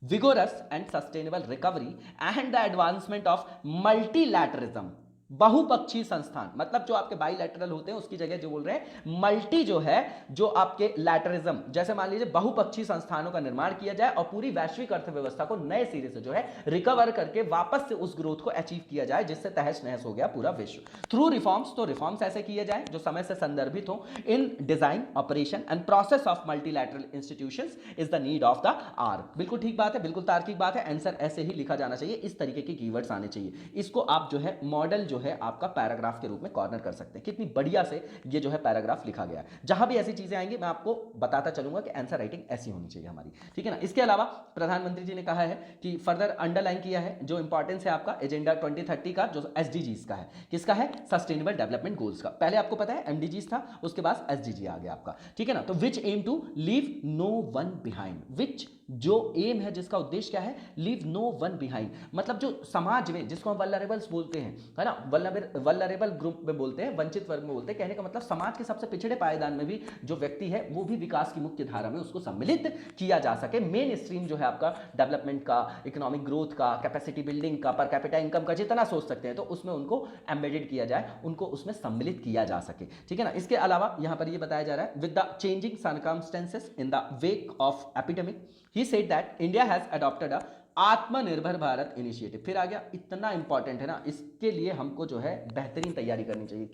vigorous and sustainable recovery and the advancement of multilateralism, बहुपक्षीय संस्थान, मतलब जो आपके बाइलैटरल होते हैं उसकी जगह जो बोल रहे हैं मल्टी जो है, जो आपके लैटरिज्म, जैसे मान लीजिए बहुपक्षीय संस्थानों का निर्माण किया जाए और पूरी वैश्विक अर्थव्यवस्था को नए सिरे से जो है रिकवर करके वापस से उस ग्रोथ को अचीव किया जाए जिससे तहस नहस हो गया पूरा विश्व थ्रू रिफॉर्म्स। तो रिफॉर्म्स ऐसे किए जाए जो समय से संदर्भित हो in design, operation and process of multilateral institutions is the need of the hour. बिल्कुल ठीक बात है, बिल्कुल तार्किक बात है, आंसर ऐसे ही लिखा जाना चाहिए, इस तरीके के कीवर्ड्स आने चाहिए। इसको आप जो है मॉडल जो है आपका पैराग्राफ के रूप में कॉर्नर कर सकते हैं। कितनी बढ़िया से ये जो है पैराग्राफ लिखा गया है। जहां भी ऐसी चीजें आएंगी मैं आपको बताता चलूंगा कि आंसर राइटिंग ऐसी होनी चाहिए हमारी, ठीक है ना। इसके अलावा प्रधानमंत्री जी ने कहा है कि फर्दर अंडरलाइन किया है जो इंपॉर्टेंस है आपका एजेंडा 2030 का, जो एसडीजीज का है। किसका है, सस्टेनेबल डेवलपमेंट गोल्स का। पहले आपको पता है एमडीजीज था, उसके बाद एसडीजी आ गया आपका, ठीक है ना। तो which aim to leave no one behind, which जो एम है, जिसका उद्देश्य क्या है, लीव नो वन बिहाइंड, मतलब जो समाज में, जिसको हम वल्नरेबल्स बोलते हैं, है ना, वल्नरेबल ग्रुप में बोलते हैं, वंचित वर्ग में बोलते हैं। कहने का मतलब समाज के सबसे पिछड़े पायदान में भी जो व्यक्ति है वो भी विकास की मुख्य धारा में उसको सम्मिलित किया जा सके। मेन स्ट्रीम जो है आपका डेवलपमेंट का, इकोनॉमिक ग्रोथ का, कैपेसिटी बिल्डिंग का, पर कैपिटा इनकम का, जितना सोच सकते हैं तो उसमें उनको एम्बेडेड किया जाए, उनको उसमें सम्मिलित किया जा सके, ठीक है ना। इसके अलावा यहां पर यह बताया जा रहा है with the changing circumstances in the wake of epidemic, he said that India has adopted a आत्मनिर्भर भारत इनिशिएटिव फिर आ गया, इतना इंपॉर्टेंट है ना, इसके लिए हमको जो है बेहतरीन तैयारी करनी चाहिए।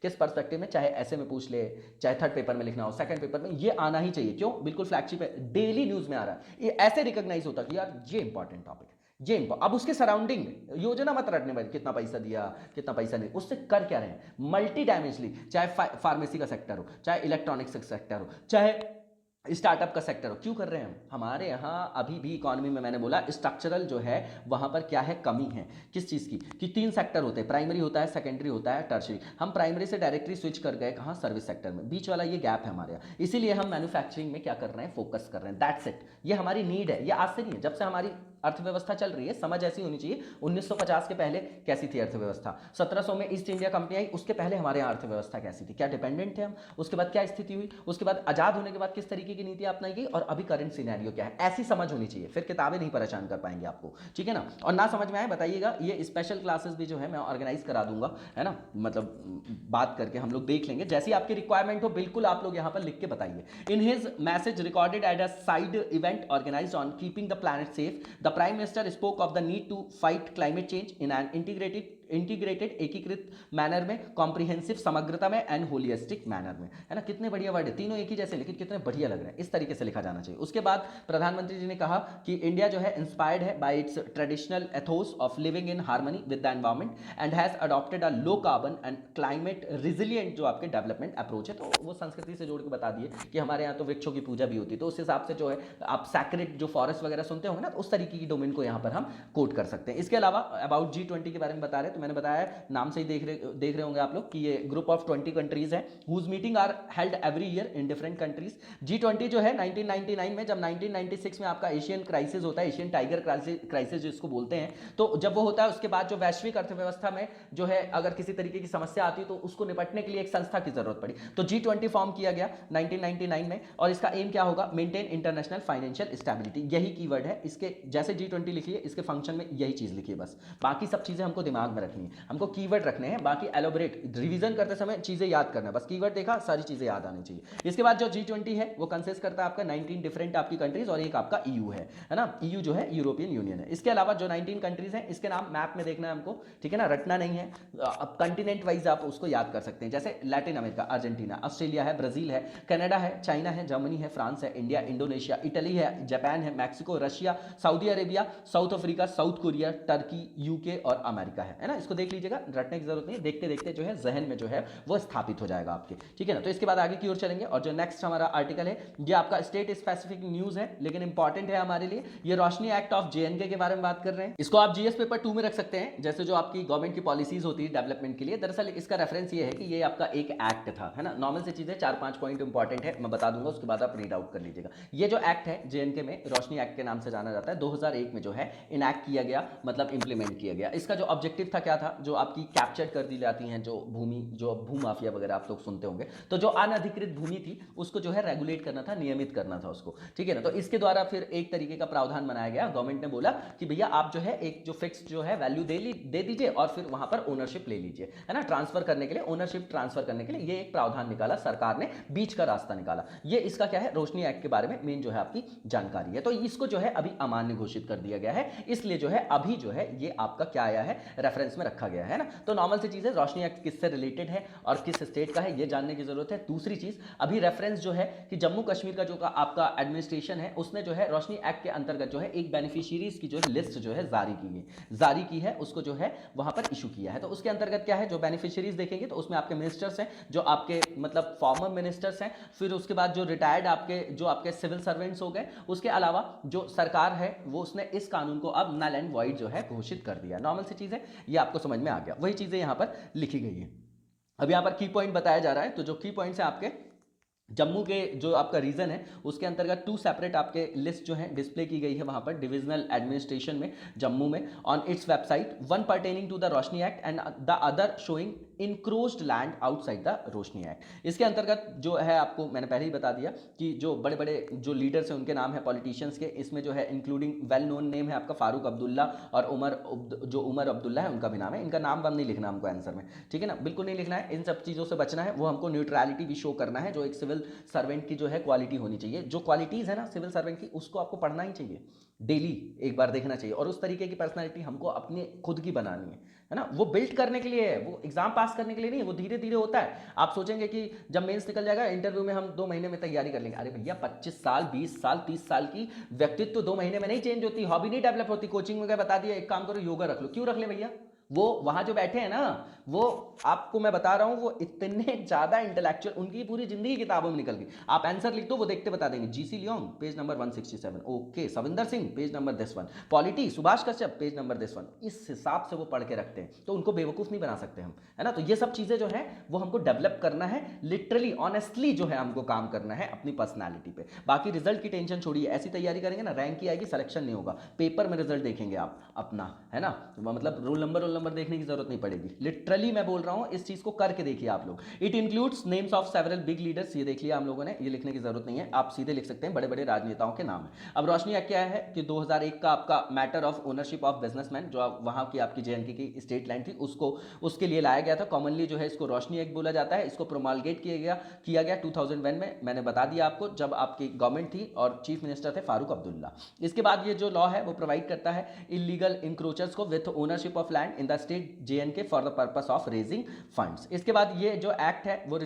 किस पर्सपेक्टिव में, चाहे ऐसे में पूछ ले, चाहे थर्ड पेपर में लिखना हो, सेकंड पेपर में, ये आना ही चाहिए। क्यों? बिल्कुल फ्लैगशिप है, डेली न्यूज में आ रहा है, ये ऐसे रिकॉग्नाइज होता है कि यार ये इंपॉर्टेंट टॉपिक है, ये अब उसके सराउंडिंग योजना मत रटने भाई, कितना पैसा दिया, कितना पैसा नहीं, उससे कर क्या रहे हैं मल्टी डायमेंशनली, चाहे फार्मेसी का सेक्टर हो, चाहे इलेक्ट्रॉनिक्स का सेक्टर हो, चाहे स्टार्टअप का सेक्टर हो। क्यों कर रहे हैं हम? हमारे यहाँ अभी भी इकोनॉमी में मैंने बोला स्ट्रक्चरल जो है वहाँ पर क्या है, कमी है। किस चीज़ की? कि 3 सेक्टर होते हैं, प्राइमरी होता है, सेकेंडरी होता है, टर्शरी। हम प्राइमरी से डायरेक्टली स्विच कर गए कहाँ? सर्विस सेक्टर में। बीच वाला ये गैप है हमारे यहाँ, इसीलिए हम मैन्युफैक्चरिंग में क्या कर रहे हैं, फोकस कर रहे हैं। दैट्स इट, ये हमारी नीड है, ये आज से नहीं है, जब से हमारी अर्थव्यवस्था चल रही है। समझ ऐसी होनी चाहिए, 1950 के पहले कैसी थी अर्थव्यवस्था, 1700 में ईस्ट इंडिया कंपनी आई, उसके पहले हमारे यहाँ अर्थव्यवस्था कैसी थी, क्या डिपेंडेंट थे हम, उसके बाद क्या स्थिति हुई, उसके बाद आजाद होने के बाद किस तरीके की नीति अपनाई गई, और अभी करंट सिनेरियो क्या है, ऐसी समझ होनी चाहिए। फिर किताबें नहीं परेशान कर पाएंगे आपको, ठीक है ना। और ना समझ में आए बताइएगा, ये स्पेशल क्लासेस भी जो है मैं ऑर्गेनाइज करा दूंगा, है ना, मतलब बात करके हम लोग देख लेंगे, जैसी आपकी रिक्वायरमेंट हो बिल्कुल आप लोग यहाँ पर लिख के बताइए। In his message recorded at a side event organized on keeping the planet safe, the prime minister spoke of the need to fight climate change in an integrated एकीकृत मैनर में, कॉम्प्रिहेंसिव समग्रता में, एंड होलिस्टिक मैनर में, है ना। कितने बढ़िया word है, तीनों एक ही जैसे लेकिन कितने बढ़िया लग रहे हैं, इस तरीके से लिखा जाना चाहिए। उसके बाद प्रधानमंत्री जी ने कहा कि इंडिया जो है इंस्पायर्ड है bye it's traditional Athos of living in harmony with the environment and has adopted a low carbon and climate resilient जो आपके डेवलपमेंट अप्रोच है। तो वो संस्कृति से जोड़ के बता दिए कि हमारे यहाँ तो वृक्षों की पूजा भी होती है, तो उस हिसाब से जो है आप सैक्रेड जो फॉरेस्ट वगैरह सुनते होंगे ना, तो उस तरीके की डोमेन को यहाँ पर हम कोट कर सकते हैं। इसके अलावा अबाउट G20 के बारे में बता रहे, तो मैंने बताया नाम से ही देख रहे होंगे आप लोग कि ये ग्रुप ऑफ 20 कंट्रीज हैं whose meeting are held every year in different countries. G20 जो है 1999 में, जब 1996 में आपका एशियन क्राइसिस होता है, एशियन टाइगर क्राइसिस जिसको बोलते हैं, तो जब वो होता है उसके बाद जो वैश्विक अर्थव्यवस्था में जो है अगर किसी तरीके की समस्या आती है तो उसको निपटने के लिए एक संस्था की जरूरत पड़ी, तो G20 फॉर्म किया गया 1999 में, और इसका एम क्या होगा, मेंटेन इंटरनेशनल फाइनेंशियल स्टेबिलिटी, यही कीवर्ड है इसके। जैसे G20 लिखिए, इसके फंक्शन में यही चीज लिखिए, बस बाकी सब चीजें हमको दिमाग में रखनी है, हमको कीवर्ड रखने हैं, बाकी एलोबरेट रिवीजन करते समय चीजें याद करना है, बस कीवर्ड देखा सारी चीजें याद आनी चाहिए। इसके बाद जो G20 है वो कंसिस्ट करता है आपका 19 डिफरेंट आपकी कंट्रीज और एक आपका EU है ना। EU जो है यूरोपियन यूनियन है। इसके अलावा जो 19 कंट्रीज हैं इसके नाम मैप में देखना है हमको, ठीक है ना, रटना नहीं है। अब कंटिनेंट वाइज आप उसको याद कर सकते हैं, जैसे लैटिन अमेरिका, अर्जेंटीना, ऑस्ट्रेलिया है, ब्राजील है, कनाडा है, चाइना है, जर्मनी है, फ्रांस है, इंडिया, इंडोनेशिया, इटली है, जापान है, Mexico, Russia, Saudi Arabia, south Africa, south Korea, Turkey, UK और अमेरिका है ना। इसको देख लीजिएगा, रटने की जरूरत नहीं है, देखते देखते जो है जहन में जो है वो स्थापित हो जाएगा आपके, ठीक है ना। तो इसके बाद आगे की ओर चलेंगे, और जो नेक्स्ट हमारा आर्टिकल है ये आपका स्टेट स्पेसिफिक न्यूज है लेकिन इंपॉर्टेंट है हमारे लिए। ये रोशनी एक्ट ऑफ JNK के बारे में बात कर रहे हैं। इसको आप GS पेपर 2 में रख सकते हैं, जैसे जो आपकी गवर्नमेंट की पॉलिसीज होती है डेवलपमेंट के लिए। दरअसल इसका रेफरेंस ये है कि ये आपका एक एक्ट था, है ना। नॉर्मल से चीजें 4-5 पॉइंट इंपॉर्टेंट है, मैं बता दूंगा, उसके बाद आप रीड आउट कर लीजिएगा। ये जो एक्ट है JNK में, रोशनी एक्ट के नाम से जाना जाता है, 2001 में जो है इनैक्ट किया गया, मतलब इंप्लीमेंट किया गया। इसका जो ऑब्जेक्टिव था क्या था, जो आपकी कैप्चर कर दी जाती हैं जो भूमि, जो भू माफिया वगैरह आप लोग सुनते होंगे, तो जो अनधिकृत भूमि थी उसको जो है रेगुलेट करना था, नियमित करना था उसको, ठीक है ना। तो इसके द्वारा फिर एक तरीके का प्रावधान बनाया गया। गवर्नमेंट ने बोला कि भैया आप जो है एक जो फिक्स जो है वैल्यू दे दीजिए और फिर वहां पर ओनरशिप ले लीजिए, है ना, ट्रांसफर करने के लिए, ओनरशिप ट्रांसफर करने के लिए ये एक प्रावधान निकाला सरकार ने, बीच का रास्ता निकाला। ये इसका क्या है, रोशनी एक्ट के बारे में मेन जो है आपकी जानकारी है। तो इसको जो है अभी अमान्य घोषित कर दिया गया है, इसलिए जो है अभी जो है ये आपका क्या आया है, रेफरेंस में रखा गया है ना। तो नॉर्मल सी चीज है, रोशनी एक्ट किससे रिलेटेड है और किस स्टेट का है ये जानने की जरूरत है। दूसरी चीज, अभी रेफरेंस जो है कि जम्मू कश्मीर का जो आपका एडमिनिस्ट्रेशन है उसने जो है रोशनी एक्ट के अंतर्गत जो है एक बेनिफिशियरीज की जो लिस्ट जो है जारी की है, उसको जो है वहां पर इशू किया है। तो उसके अंतर्गत क्या है, जो बेनिफिशियरीज देखेंगे तो उसमें आपके मिनिस्टर्स हैं, जो आपके मतलब फॉर्मर मिनिस्टर्स हैं, फिर उसके बाद जो रिटायर्ड आपके सिविल सर्वेंट्स हो गए, उसके अलावा जो सरकार है वो उसने इस कानून को अब नल एंड वॉइड जो है घोषित कर दिया। नॉर्मल सी चीज है, ये आपको समझ में आ गया, वही चीजें यहां पर लिखी गई है। अब यहां पर की पॉइंट बताया जा रहा है, तो जो की पॉइंट्स है आपके जम्मू के जो आपका रीजन है उसके अंतर्गत 2 सेपरेट आपके लिस्ट जो है डिस्प्ले की गई है वहां पर डिविजनल एडमिनिस्ट्रेशन में जम्मू में on its website, one pertaining to the Roshni act and the other showing encroached land outside the Roshni act. इसके अंतर्गत जो है आपको मैंने पहले ही बता दिया कि जो बड़े बड़े जो लीडर्स हैं उनके नाम है पॉलिटिशियंस के, इसमें जो है इंक्लूडिंग वेल नोन नेम है आपका फारूक अब्दुल्ला और उमर अब्दुल्ला है, उनका भी नाम है। इनका नाम वाम नहीं लिखना हमको आंसर में, ठीक है ना, बिल्कुल नहीं लिखना है, इन सब चीज़ों से बचना है। वो हमको न्यूट्रलिटी भी शो करना है, जो एक सिविल सिविल सर्वेंट की जो है क्वालिटी होनी चाहिए। जो क्वालिटीज़ है ना सिविल सर्वेंट की, उसको आपको पढ़ना ही चाहिए, डेली एक बार देखना चाहिए, और उस तरीके की पर्सनालिटी हमको अपने खुद की बनानी है ना। वो बिल्ड करने के लिए है, वो एग्जाम पास करने के लिए नहीं है, वो धीरे धीरे होता है। आप सोचेंगे कि जब मेंस निकल जाएगा, इंटरव्यू में हम 2 महीने में तैयारी कर लेंगे। अरे भैया 25 साल 20 साल 30 साल की व्यक्तित्व 2 महीने में नहीं चेंज होती, हॉबी नहीं डेवलप होती। कोचिंग में क्या बता दिया, एक काम करो योगा रख लो, क्यों रख ले भैया? वो वहां जो बैठे हैं ना, वो आपको मैं बता रहा हूं, वो इतने ज्यादा इंटेलेक्चुअल, उनकी पूरी जिंदगी किताबों में निकल गई। आप आंसर लिख दो, वो देखते बता देंगे। GC Leong page number 167, okay. Savinder Singh page number this one, polity Subhash Kashyap page number this one. इस हिसाब से वो पढ़ के रखते हैं, तो उनको बेवकूफ नहीं बना सकते हम, है ना। तो ये सब चीजें जो है वो हमको डेवलप करना है, लिटरली ऑनेस्टली जो है हमको काम करना है अपनी पर्सनैलिटी पे। बाकी रिजल्ट की टेंशन छोड़िए, ऐसी तैयारी करेंगे ना, रैंक की आएगी, सिलेक्शन नहीं होगा, पेपर में रिजल्ट देखेंगे आप अपना, है ना। मतलब रोल नंबर देखने की जरूरत नहीं पड़ेगी। लिटरली मैं बोल रहा हूं, इस चीज को करके देखिए आप लोग। It includes names of several big leaders, ये देख लिया हम लोगों ने, ये लिखने की जरूरत नहीं है, आप सीधे लिख सकते हैं बड़े बड़े राजनेताओं के नाम है। अब रोशनी एक्ट क्या है कि 2001 का आपका matter of ownership of businessman, जो वहां की आपकी जेएनके की स्टेट लैंड थी, उसको उसके लिए लाया गया था। कॉमनली जो है इसको रोशनी एक्ट बोला जाता है। इसको प्रोमलगेट किया गया 2001 में, मैंने बता दिया आपको, जब आपकी गवर्नमेंट थी और चीफ मिनिस्टर थे फारूक अब्दुल्ला। इसके बाद ये जो लॉ है वो प्रोवाइड करता है इलीगल इंक्रोचर्स को with ownership of land in the state J and K for the purpose of raising funds. इसके बाद ये जो एक्ट है वो the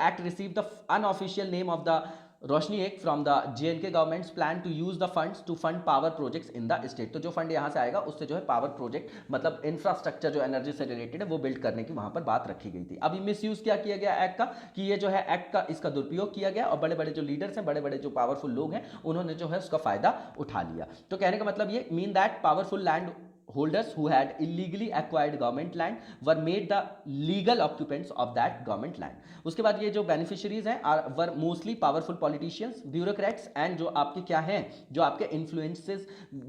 act receive the unofficial name of the Roshni act from the J and K government's plan to use the funds to fund power projects in the state. तो जो fund यहां से आएगा उससे जो है पावर प्रोजेक्ट, मतलब इंफ्रास्ट्रक्चर जो एनर्जी से रिलेटेड है, वो बिल्ड करने की वहां पर बात रखी गई थी। अभी मिस यूज क्या किया गया एक्ट का, कि ये जो है एक्ट का इसका दुरुपयोग किया गया और बड़े बड़े जो लीडर्स हैं, बड़े बड़े जो पावरफुल लोग हैं, उन्होंने जो है उसका फायदा उठा लिया। तो कहने का मतलब ये mean that powerful land holders who had illegally acquired government land were made the legal occupants of that government land. उसके बाद ये जो beneficiaries हैं were mostly powerful politicians, bureaucrats and जो आपके क्या हैं, जो आपके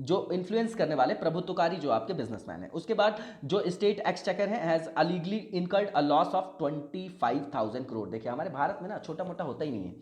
जो influence करने वाले प्रभुत्वकारी जो आपके businessman हैं। उसके बाद जो state exchequer है has illegally incurred a loss of 25,000 crore। देखिए हमारे भारत में ना छोटा मोटा होता ही नहीं है,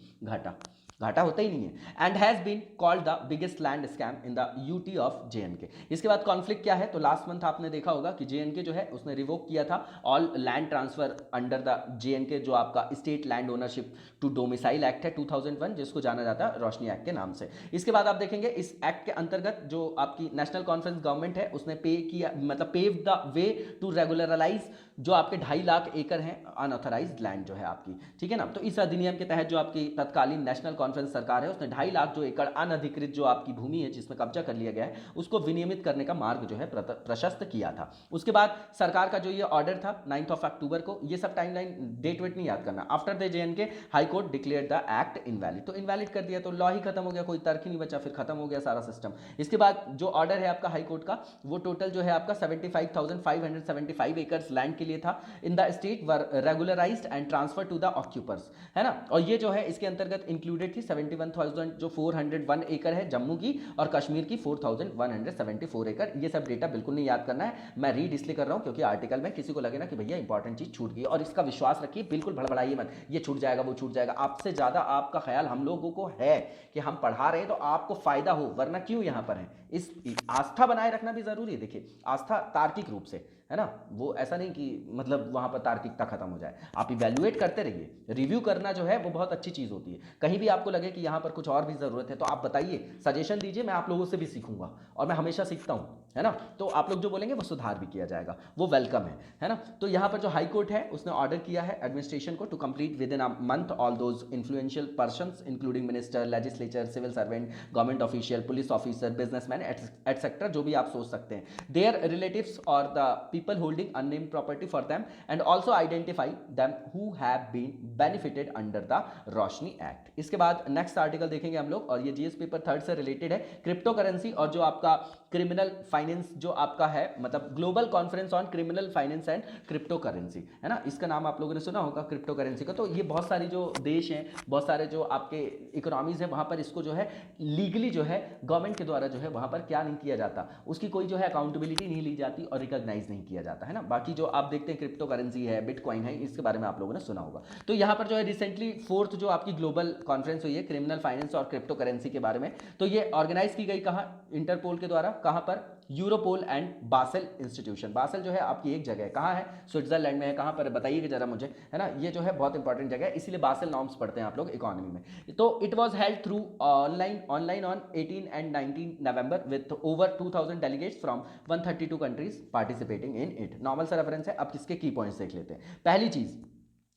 घाटा होता ही नहीं है। And has been called the biggest land scam in the UT of J and K. इसके बाद कॉन्फ्लिक्ट क्या है, तो लास्ट मंथ आपने देखा होगा कि जेएनके जो है उसने रिवोक किया था all land transfer under the J and K, जो आपका state land ownership to domicile act है 2001, जिसको जाना जाता है रोशनी एक्ट के नाम से। इसके बाद आप देखेंगे इस एक्ट के अंतर्गत जो आपकी नेशनल कॉन्फ्रेंस गवर्नमेंट है उसने pave the way to regularize जो आपके 2.5 लाख एकड़ हैं अनऑथराइज्ड लैंड जो है आपकी, ठीक है ना। तो इस अधिनियम के तहत जो आपकी तत्कालीन नेशनल कॉन्फ्रेंस सरकार है उसने 2.5 लाख जो एकड़ अनधिकृत जो आपकी भूमि है जिसमें कब्जा कर लिया गया है, उसको विनियमित करने का मार्ग जो है प्रशस्त किया था। उसके बाद सरकार का जो ये ऑर्डर था 9 अक्टूबर को, ये सब टाइमलाइन डेट वेट नहीं याद करना। After the JNK high court declared the act invalid, तो इनवैलिड कर दिया, तो लॉ ही खत्म हो गया, कोई तर्क ही नहीं बचा, फिर खत्म हो गया सारा सिस्टम। इसके बाद जो ऑर्डर है आपका हाई कोर्ट का, वो टोटल जो है आपका 75,575 एकर्स लैंड के लिए था in the state were regularised and transfer to the occupiers, है ना। और ये जो है इसके अंतर्गत इंक्लूडेड थी 71,000 जो 401 एकड़ है जम्मू की, और कश्मीर की 4,174 एकड़। ये सब डेटा बिल्कुल नहीं याद करना है, मैं रीड इसलिए कर रहा हूं क्योंकि आर्टिकल में किसी को लगे ना कि भैया इंपॉर्टेंट चीज छूट गई, और इसका विश्वास रखिए, बिल्कुल भड़बड़ाइए मत, ये छूट जाएगा वो छूट जाएगा। आपसे ज्यादा आपका ख्याल हम लोगों को है कि हम पढ़ा रहे हैं तो आपको फायदा हो, वरना क्यों यहां पर है। इस आस्था बनाए रखना भी जरूरी है। देखिए आस्था तार्किक रूप से, है ना, वो ऐसा नहीं कि मतलब वहां पर तार्किकता खत्म हो जाए। आप इवैल्यूएट करते रहिए, रिव्यू करना जो है वो बहुत अच्छी चीज होती है। कहीं भी आपको लगे कि यहां पर कुछ और भी जरूरत है तो आप बताइए, सजेशन दीजिए, मैं आप लोगों से भी सीखूंगा, और मैं हमेशा सीखता हूं, है ना। तो आप लोग जो बोलेंगे वो सुधार भी किया जाएगा, वो वेलकम है ना। तो यहां पर जो हाई कोर्ट है उसने ऑर्डर किया है एडमिनिस्ट्रेशन को to complete within a month all those influential persons including minister, legislature, civil servant, government official, police officer, businessman etcetera, जो भी आप सोच सकते हैं, देयर रिलेटिव्स और the people holding unnamed property for them, and also identify them who have been benefited under the Roshni act. इसके बाद next article देखेंगे हम लोग, और ये जीएस पेपर 3 से रिलेटेड है, क्रिप्टो करेंसी और जो आपका क्रिमिनल फाइनेंस जो आपका है, मतलब global conference on criminal finance and crypto currency, है ना। इसका नाम आप लोगों ने सुना होगा क्रिप्टो करेंसी का। तो ये बहुत सारी जो देश हैं, बहुत सारे जो आपके इकोनॉमीज हैं, वहां पर इसको जो है लीगली जो है गवर्नमेंट के द्वारा जो है वहां पर क्या नहीं किया जाता, उसकी कोई जो है अकाउंटेबिलिटी नहीं ली जाती और रिकॉग्नाइज नहीं किया जाता, है ना। बाकी जो आप देखते हैं क्रिप्टो करेंसी है, बिटकॉइन है, इसके बारे में आप लोगों ने सुना होगा। तो यहां पर जो है रिसेंटली 4th जो आपकी ग्लोबल कॉन्फ्रेंस हुई है क्रिमिनल फाइनेंस और क्रिप्टो करेंसी के बारे में, तो ये ऑर्गेनाइज की गई कहां, इंटरपोल के द्वारा, कहां पर, Europol and Basel institution. Basel जो है आपकी एक जगह है, कहाँ है, स्विट्जरलैंड में है, कहाँ पर बताइएगा जरा मुझे, है ना, ये जो है बहुत इंपॉर्टेंट जगह है, इसीलिए बासेल नॉर्म्स पढ़ते हैं आप लोग इकोनॉमी में। तो it was held through online on 18 and 19 November with over 2000 delegates from 132 countries participating in it. Normal सा रेफरेंस है। अब किसके की पॉइंट्स देख लेते हैं। पहली चीज,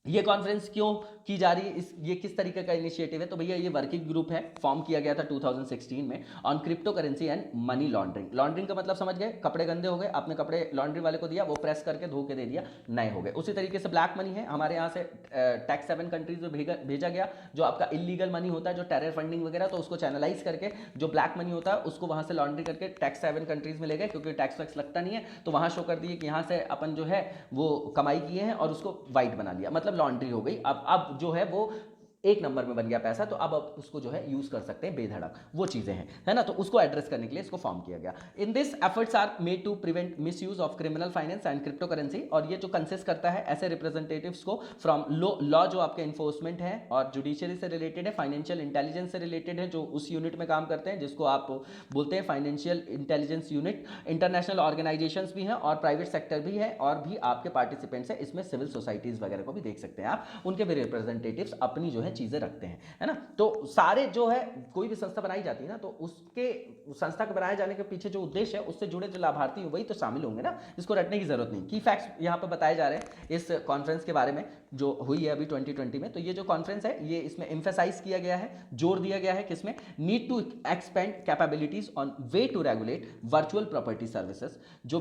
ये कॉन्फ्रेंस क्यों की जा रही है, ये किस तरीके का इनिशिएटिव है, तो भैया ये वर्किंग ग्रुप है, फॉर्म किया गया था 2016 में on crypto currency and money laundering. Laundering का मतलब समझ गए, कपड़े गंदे हो गए, आपने कपड़े लॉन्ड्री वाले को दिया, वो प्रेस करके धो के दे दिया, नए हो गए। उसी तरीके से ब्लैक मनी है, हमारे यहाँ से टैक्स 7 कंट्रीज में भेजा गया, जो आपका इलीगल मनी होता है, जो टेरर फंडिंग वगैरह, तो उसको चैनलाइज करके जो ब्लैक मनी होता है उसको वहां से लॉन्ड्री करके टैक्स 7 कंट्रीज में ले गए, क्योंकि टैक्स वैक्स लगता नहीं है, तो वहां शो कर दिए कि यहाँ से अपन जो है वो कमाई किए हैं और उसको वाइट बना लिया, मतलब लॉन्ड्री हो गई। अब जो है वो एक नंबर में बन गया पैसा, तो अब आप उसको जो है यूज कर सकते हैं बेधड़क, वो चीजें हैं, है ना। तो उसको एड्रेस करने के लिए इसको फॉर्म किया गया। In this efforts are made to prevent misuse of criminal finance and crypto currency. और ये जो कंसिस्ट करता है ऐसे रिप्रेजेंटेटिव्स को फ्रॉम लॉ जो आपके इन्फोर्समेंट है और जुडिशियरी से रिलेटेड है, फाइनेंशियल इंटेलिजेंस से रिलेटेड है, जो उस यूनिट में काम करते हैं जिसको आप बोलते हैं financial intelligence unit. International organisations भी हैं और प्राइवेट सेक्टर भी है, और भी आपके पार्टिसिपेंट्स है इसमें, सिविल सोसाइटीज वगैरह को भी देख सकते हैं आप, उनके भी रिप्रेजेंटेटिव्स अपनी जो है चीजें रखते हैं, है ना। तो सारे जो है कोई भी संस्था बनाई जाती है ना, तो उसके संस्था के बनाए जाने के पीछे जो उद्देश्य है उससे जुड़े जो लाभार्थी हो वही तो शामिल होंगे ना, इसको रटने की जरूरत नहीं। की फैक्ट्स यहां पर बताए जा रहे हैं इस कॉन्फ्रेंस के बारे में जो हुई है अभी 2020 में। तो ये जो कॉन्फ्रेंस है ये इसमें एम्फेसाइज किया गया है, जोर दिया गया है किसमें, need to expand capabilities on way to regulate virtual property services, जो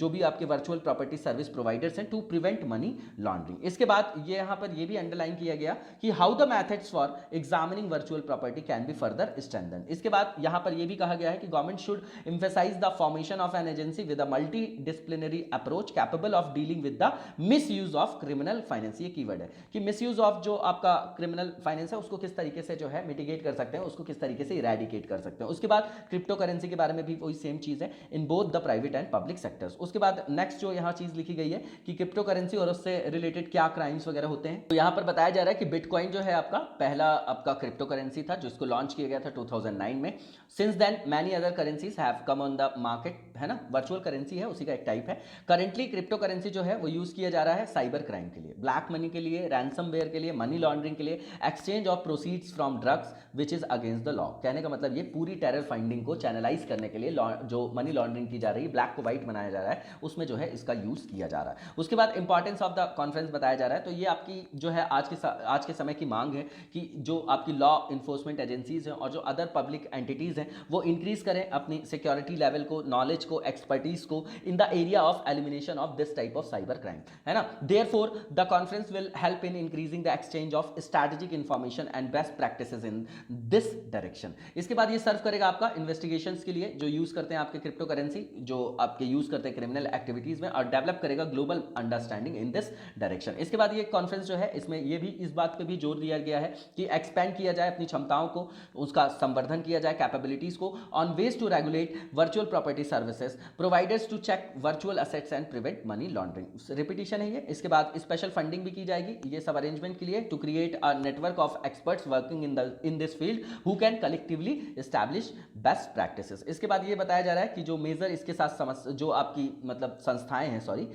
भी आपके वर्चुअल प्रॉपर्टी सर्विस प्रोवाइडर्स हैं, टू प्रिवेंट मनी लॉन्ड्रिंग। इसके बाद ये यहां पर ये भी अंडरलाइन किया गया कि how the methods for examining virtual property can be further strengthen. इसके बाद यहां पर यह भी कहा गया है कि government should emphasize the formation of an agency with a multi disciplinary approach capable of dealing with the misuse of criminal finance. ये कीवर्ड है कि मिसयूज ऑफ जो आपका क्रिमिनल फाइनेंस है उसको किस तरीके से जो है मिटिगेट कर सकते हैं, उसको किस तरीके से इरेडिकेट कर सकते हैं। उसके बाद क्रिप्टो करेंसी के बारे में भी वही सेम चीज है in both the private and public sectors. उसके बाद नेक्स्ट जो यहां चीज लिखी गई है कि क्रिप्टो करेंसी और उससे रिलेटेड क्या क्राइम्स वगैरह होते हैं। तो यहां पर बताया जा रहा है कि बिटकॉइन जो है आपका पहला आपका क्रिप्टो करेंसी था जिसको लॉन्च किया गया था 2009 में। Since then many other currencies have come on the market, है ना, वर्चुअल करेंसी है उसी का एक टाइप है। करेंटली क्रिप्टो करेंसी जो है वो यूज किया जा रहा है साइबर क्राइम के लिए, ब्लैक मनी के लिए, रैंसमवेयर के लिए, मनी लॉन्ड्रिंग के लिए, exchange of proceeds from drugs which is against the law. कहने का मतलब ये पूरी टेरर फंडिंग को चैनलाइज करने के लिए जो मनी लॉन्ड्रिंग की जा रही है, ब्लैक को व्हाइट बनाया जा रहा है, उसमें जो है इसका यूज किया जा रहा है। उसके बाद इंपॉर्टेंस ऑफ द कॉन्फ्रेंस बताया जा रहा है। तो ये आपकी जो है आज के समय की मांग है कि जो आपकी लॉ इन्फोर्समेंट एजेंसीज हैं और जो अदर पब्लिक एंटिटीज हैं वो इंक्रीज करें अपनी सिक्योरिटी लेवल को, नॉलेज को, एक्सपर्टीज को in the area of elimination of this type of cyber crime, है ना। Therefore the conference will help in increasing the exchange of strategic information and best practices in this direction. इसके बाद ये सर्व करेगा आपका investigations के लिए जो यूज करते हैं आपके क्रिप्टो करेंसी, जो आपके यूज करते हैं क्रिमिनल एक्टिविटीज में, और डेवलप करेगा global understanding in this direction. इसके बाद ये कॉन्फ्रेंस जो है इसमें ये भी इस बात पे भी जोर दिया गया है कि एक्सपैंड किया जाए अपनी क्षमताओं को, उसका संवर्धन किया जाए, कैपेबिलिटीज को, on ways to regulate virtual property services, providers to check virtual assets and prevent money laundering. Repetition है ये। इसके बाद स्पेशल फंडिंग भी की जाएगी ये सब अरेंजमेंट के लिए, to create a network of experts working in this field who can collectively establish best practices. इसके बाद ये बताया जा रहा है कि जो मेजर इसके साथ जो आपकी मतलब संस्थाएं हैं, सॉरी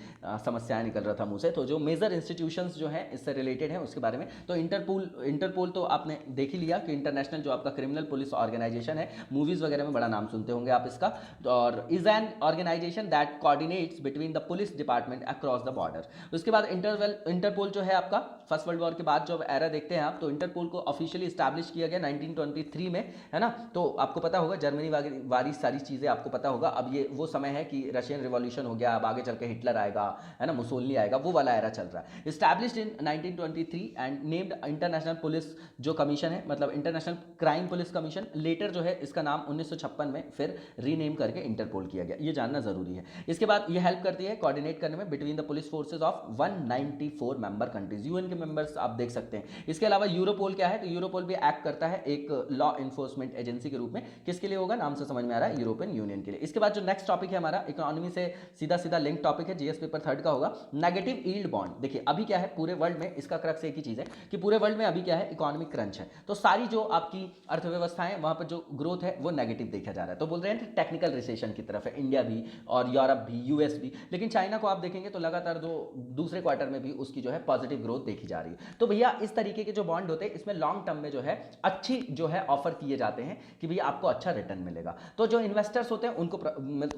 समस्याएं निकल रहा था मुंह से, तो जो मेजर इंस्टीट्यूशंस जो है इससे रिलेटेड है उसके बारे में। तो इंटरपोल तो आपने देख ही लिया कि इंटरनेशनल जो आपका क्रिमिनल पुलिस ऑर्गेनाइजेशन है, मूवीज वगैरह में बड़ा नाम सुनते होंगे आप इसका, और is an organization that coordinates between the police department across the border. उसके बाद इंटरपोल जो है आपका फर्स्ट वर्ल्ड वॉर के बाद जब एरा देखते हैं आप, तो इंटरपोल को ऑफिशियली स्टैब्लिश किया गया 1923 में, है ना। तो आपको पता होगा जर्मनी वाली सारी चीजें आपको पता होगा। अब ये वो समय है कि रशियन रिवॉल्यूशन हो गया, अब आगे चल के हिटलर आएगा, है ना, मुसोलिनी आएगा, वो वाला एरा चल रहा है। Established in 1923 and named international police जो कमीशन है, मतलब international crime police commission, later जो है इसका नाम 1956 में फिर रीनेम करके इंटरपोल किया गया, ये जानना जरूरी है। इसके बाद ये हेल्प करती है कोऑर्डिनेट करने में between the police forces of 194 member countries, UN के मेंबर्स आप देख सकते हैं। इसके अलावा यूरोपोल क्या है, तो यूरोपोल भी एक्ट करता है एक लॉ इन्फोर्समेंट एजेंसी के रूप में। किसके लिए होगा, नाम से समझ में आ रहा है, यूरोपियन यूनियन के लिए। इसके बाद जो नेक्स्ट टॉपिक है हमारा इकोनॉमी से सीधा लिंक टॉपिक है, जीएस पेपर 3 का होगा, नेगेटिव यील्ड बॉन्ड। देखिए अभी क्या है पूरे वर्ल्ड में, इसका क्रक्स एक ही चीज है कि पूरे वर्ल्ड में अभी क्या है, इकोनॉमिक क्रंच है, तो सारी जो आपकी अर्थव्यवस्था है वहां पर जो ग्रोथ है वो नेगेटिव देखा जा रहा है, तो बोल रहे हैं टेक्निकल रिसेशन की तरफ है। है, इंडिया भी और यूरोप भी, यूएस भी। लेकिन चाइना को आप देखेंगे तो लगातार दूसरे क्वार्टर में भी उसकी जो है पॉजिटिव ग्रोथ देखी जा रही है। तो भैया इस तरीके के जो बॉन्ड होते हैं इसमें लॉन्ग टर्म में जो है अच्छी जो है ऑफर किए जाते हैं कि भैया आपको अच्छा रिटर्न मिलेगा। तो जो इन्वेस्टर्स होते हैं उनको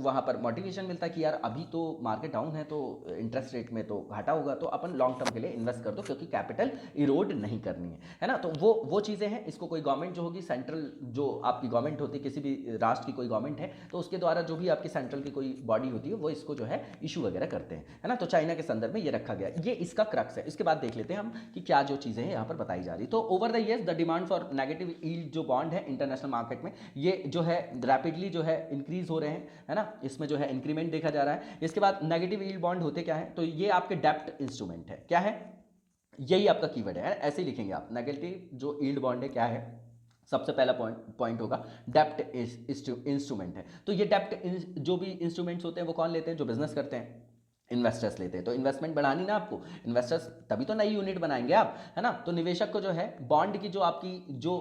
वहां पर मोटिवेशन मिलता है कि यार अभी तो मार्केट डाउन है, तो इंटरेस्ट रेट में तो घाटा होगा, तो अपन लॉन्ग टर्म के लिए इन्वेस्ट कर दो क्योंकि कैपिटल इरोड नहीं करनी है ना। तो वो चीज़ें हैं। इसको कोई गवर्नमेंट जो होगी, सेंट्रल जो आपकी गवर्नमेंट होती है, किसी भी राष्ट्र की कोई गवर्नमेंट है, तो उसके द्वारा जो भी आपकी सेंट्रल की कोई बॉडी होती है वो इसको जो है इशू वगैरह करते हैं, है ना। तो चाइना के संदर्भ में ये रखा गया, ये इसका क्रक्स है। इसके बाद देख लेते हैं हम कि क्या जो चीज़ें हैं यहाँ पर बताई जा रही। तो over the years the demand for negative yield जो बॉन्ड है इंटरनेशनल मार्केट में, ये जो है रैपिडली जो है इंक्रीज हो रहे हैं, है ना। इसमें जो है इंक्रीमेंट देखा जा रहा है। इसके बाद नेगेटिव यील्ड बॉन्ड होते क्या है, तो ये आपके डेब्ट इंस्ट्रूमेंट है। क्या है, यही आपका कीवर्ड है, ऐसे ही लिखेंगे आप। नेगेटिव जो यील्ड बॉन्ड है क्या है, सबसे पहला पॉइंट होगा डेब्ट इंस्ट्रूमेंट है। तो ये डेब्ट जो भी इंस्ट्रूमेंट्स होते हैं वो कौन लेते हैं, जो बिजनेस करते हैं, इन्वेस्टर्स लेते हैं। तो इन्वेस्टमेंट बढ़ानी ना आपको, इन्वेस्टर्स तभी तो नई यूनिट बनाएंगे आप, है ना। तो निवेशक को जो है बॉन्ड की जो आपकी जो